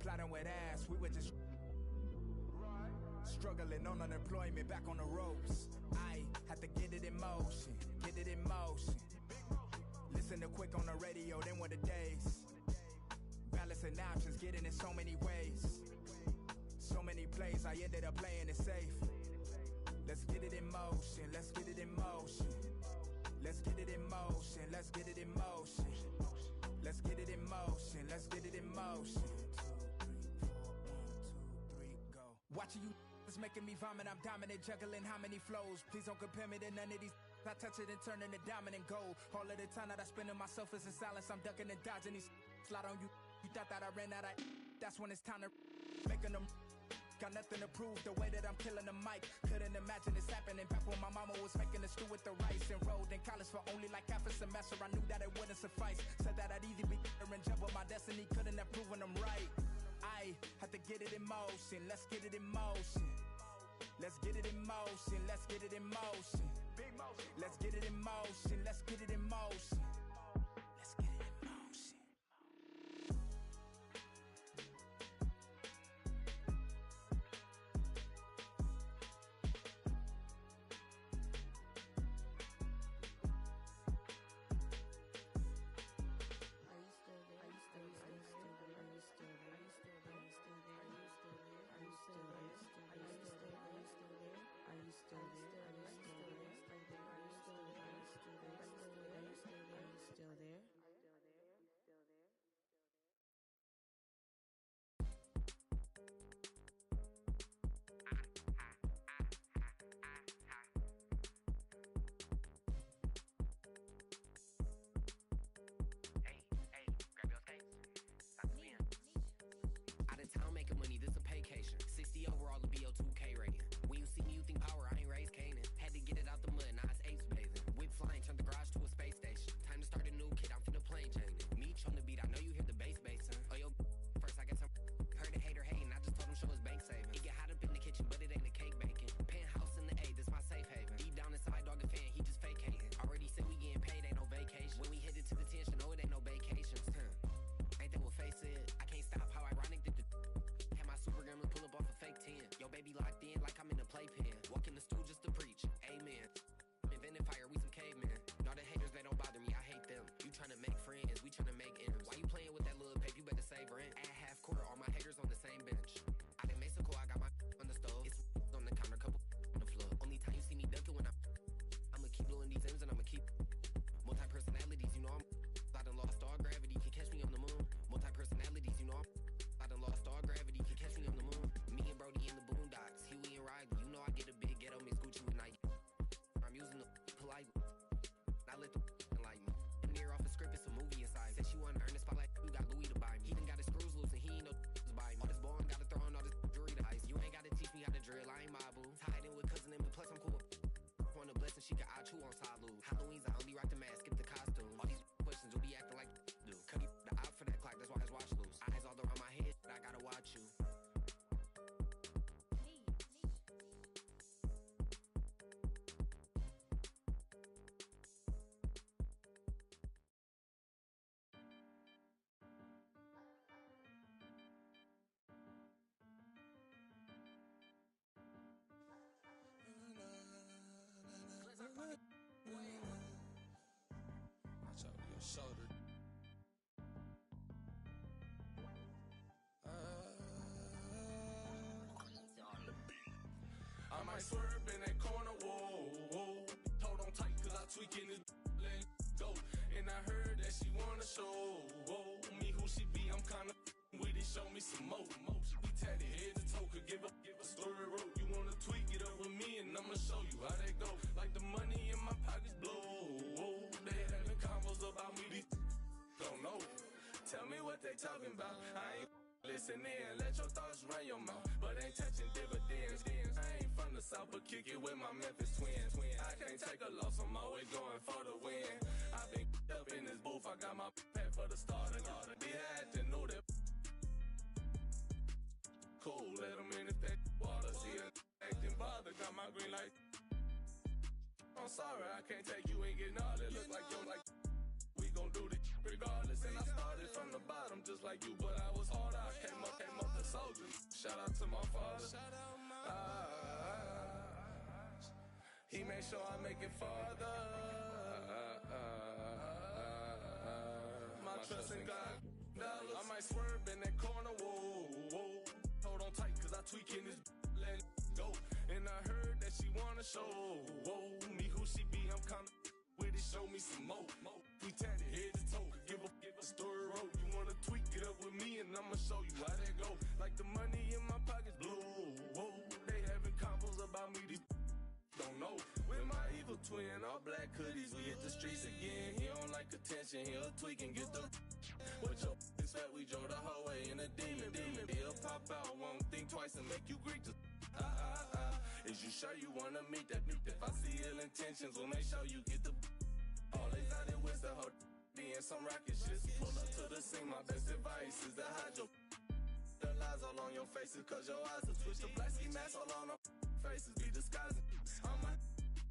Plotting with ass, we were just struggling on unemployment, back on the ropes. I had to get it in motion, get it in motion. Listen to Quick on the radio, then were the days. Balancing options, getting in so many ways. So many plays, I ended up playing it safe. Let's get it in motion, let's get it in motion. Let's get it in motion, let's get it in motion. Let's get it in motion, let's get it in motion. 1, 2, 3, go. Watching you, it's making me vomit. I'm dominant, juggling how many flows. Please don't compare me to none of these. I touch it and turn into dominant gold. All of the time that I spend on myself is in silence. I'm ducking and dodging these. Slide on you. You thought that I ran out of. That's when it's time to making them. Got nothing to prove the way that I'm killing the mic. Couldn't imagine this happening back when my mama was making the stew with the rice. Enrolled in college for only like half a semester. I knew that it wouldn't suffice. Said that I'd either be there and jump, but my destiny couldn't have proven them right. I had to get it in motion. Let's get it in motion. Let's get it in motion. Let's get it in motion. Let's get it in motion. Let's get it in motion. Let's get it in motion. Making money, this a paycation. 60 overall, the BO2K rating. When you see me, you think power, I ain't raised Cain. they talking about. I ain't listening, let your thoughts run your mouth, but ain't touching dividends. I ain't from the south, but kick it with my Memphis twins. I can't take a loss, I'm always going for the win. I been up in this booth, I got my pad for the starter. They had to know that. Cool, let them in if that water. See her acting bothered, got my green light. I'm sorry, I can't take you, ain't getting all that. Look like yo, like we gon' do this regardless. And I started from the bottom just like you, but I was harder. I came up the soldiers. Shout out to my father. He made sure I make it farther. My trust in God. I might swerve in that corner, whoa, whoa. Hold on tight, cause I tweaking this, let it go. And I heard that she wanna show, whoa, me who she be, I'm kinda with it, show me some more. We tatted head to toe, give a story road. You wanna tweak it up with me and I'ma show you how that go. Like the money in my pockets blue, whoa. They having combos about me, these don't know. With my evil twin, all black hoodies, we hit the streets again. He don't like attention, he'll tweak and get the what your is fat, we drove the whole way in a demon. He'll pop out, won't think twice and make you Greek to Is you sure you wanna meet that? If I see ill intentions, we'll make sure you get the always out in West, the hoe being some rocket shit. Pull up to the scene, my best advice is to hide your the lies all on your faces, cause your eyes will twitch. The black ski mask all on our faces be disguising. I'm my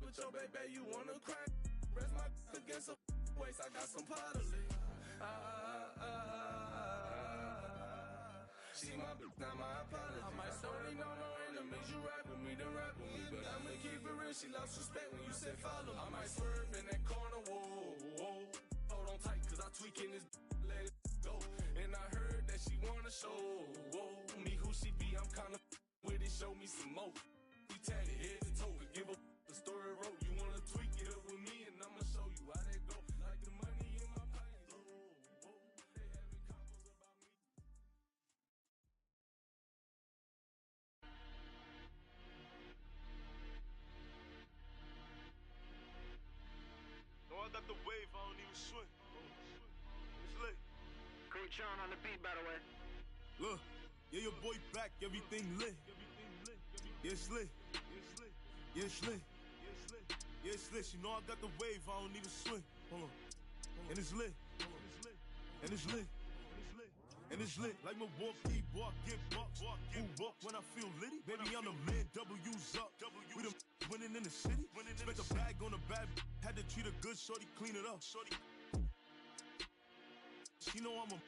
with your baby, you wanna cry? Rest my against a waist, I got some pottery. She my bitch, not my apology. I might sorry, no enemies. You rap with me, then rap with me. But I'ma keep it real, she lost respect when you said follow. I might swerve in that corner, whoa, whoa. Hold on tight, cause I tweaking this, let it go. And I heard that she wanna show, whoa. Me who she be, I'm kinda with it, show me some more. We tatted head to toe, give up the story wrote. You wanna tweak it up with me, and I'ma show you how that go. Like the money in my pocket, whoa, whoa. They having combos about me. No, I got the wave, I don't even swim. It's lit. Cool Sean on the beat, by the way. Look, yeah, your boy back, everything lit. It's lit. It's lit. It's lit. You know I got the wave, I don't even swim. Hold on. And it's lit. And it's lit. And it's lit. Like Milwaukee, boy, I get bucked. Who walk when I feel litty? Baby, I'm the man, W's up. We the winning in the city. Spent a bag on a bad, had to treat her good, shorty, clean it up. She know I'm a,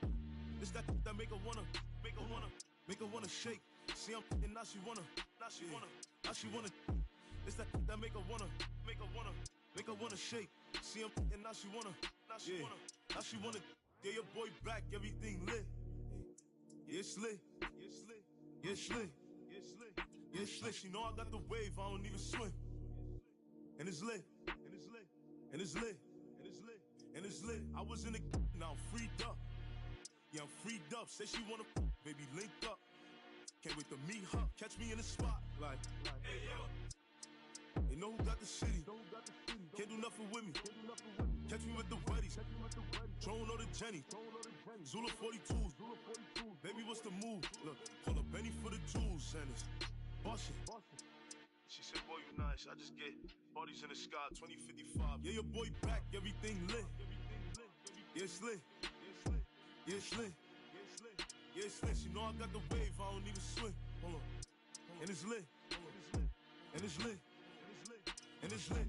it's that make her wanna shake. See I'm and now she wanna, it's that make her wanna shake. See I'm and now she wanna, yeah, your boy back, everything lit. It's lit. It's lit. It's lit. You know I got the wave, I don't even swim. And it's lit. And it's lit. And it's lit. I was in the now I'm freed up. Yeah, I'm freed up. Say she wanna baby link up. Can't wait to meet her. Catch me in the spot. Like hey yo. You know who got the city? Can't do nothing with me. Catch me with the buddies. Drone or the Jenny. Zula 42s. Baby, what's the move? Look, pull up Benny for the jewels and it's bustin'. She said, boy, you nice. I just get bodies in the sky, 2055. Yeah, your boy back, everything lit. Yeah, it's lit. Yeah, it's lit. Yeah, it's lit. You know I got the wave, I don't even swim. Hold on. And it's lit. And it's lit. And it's lit.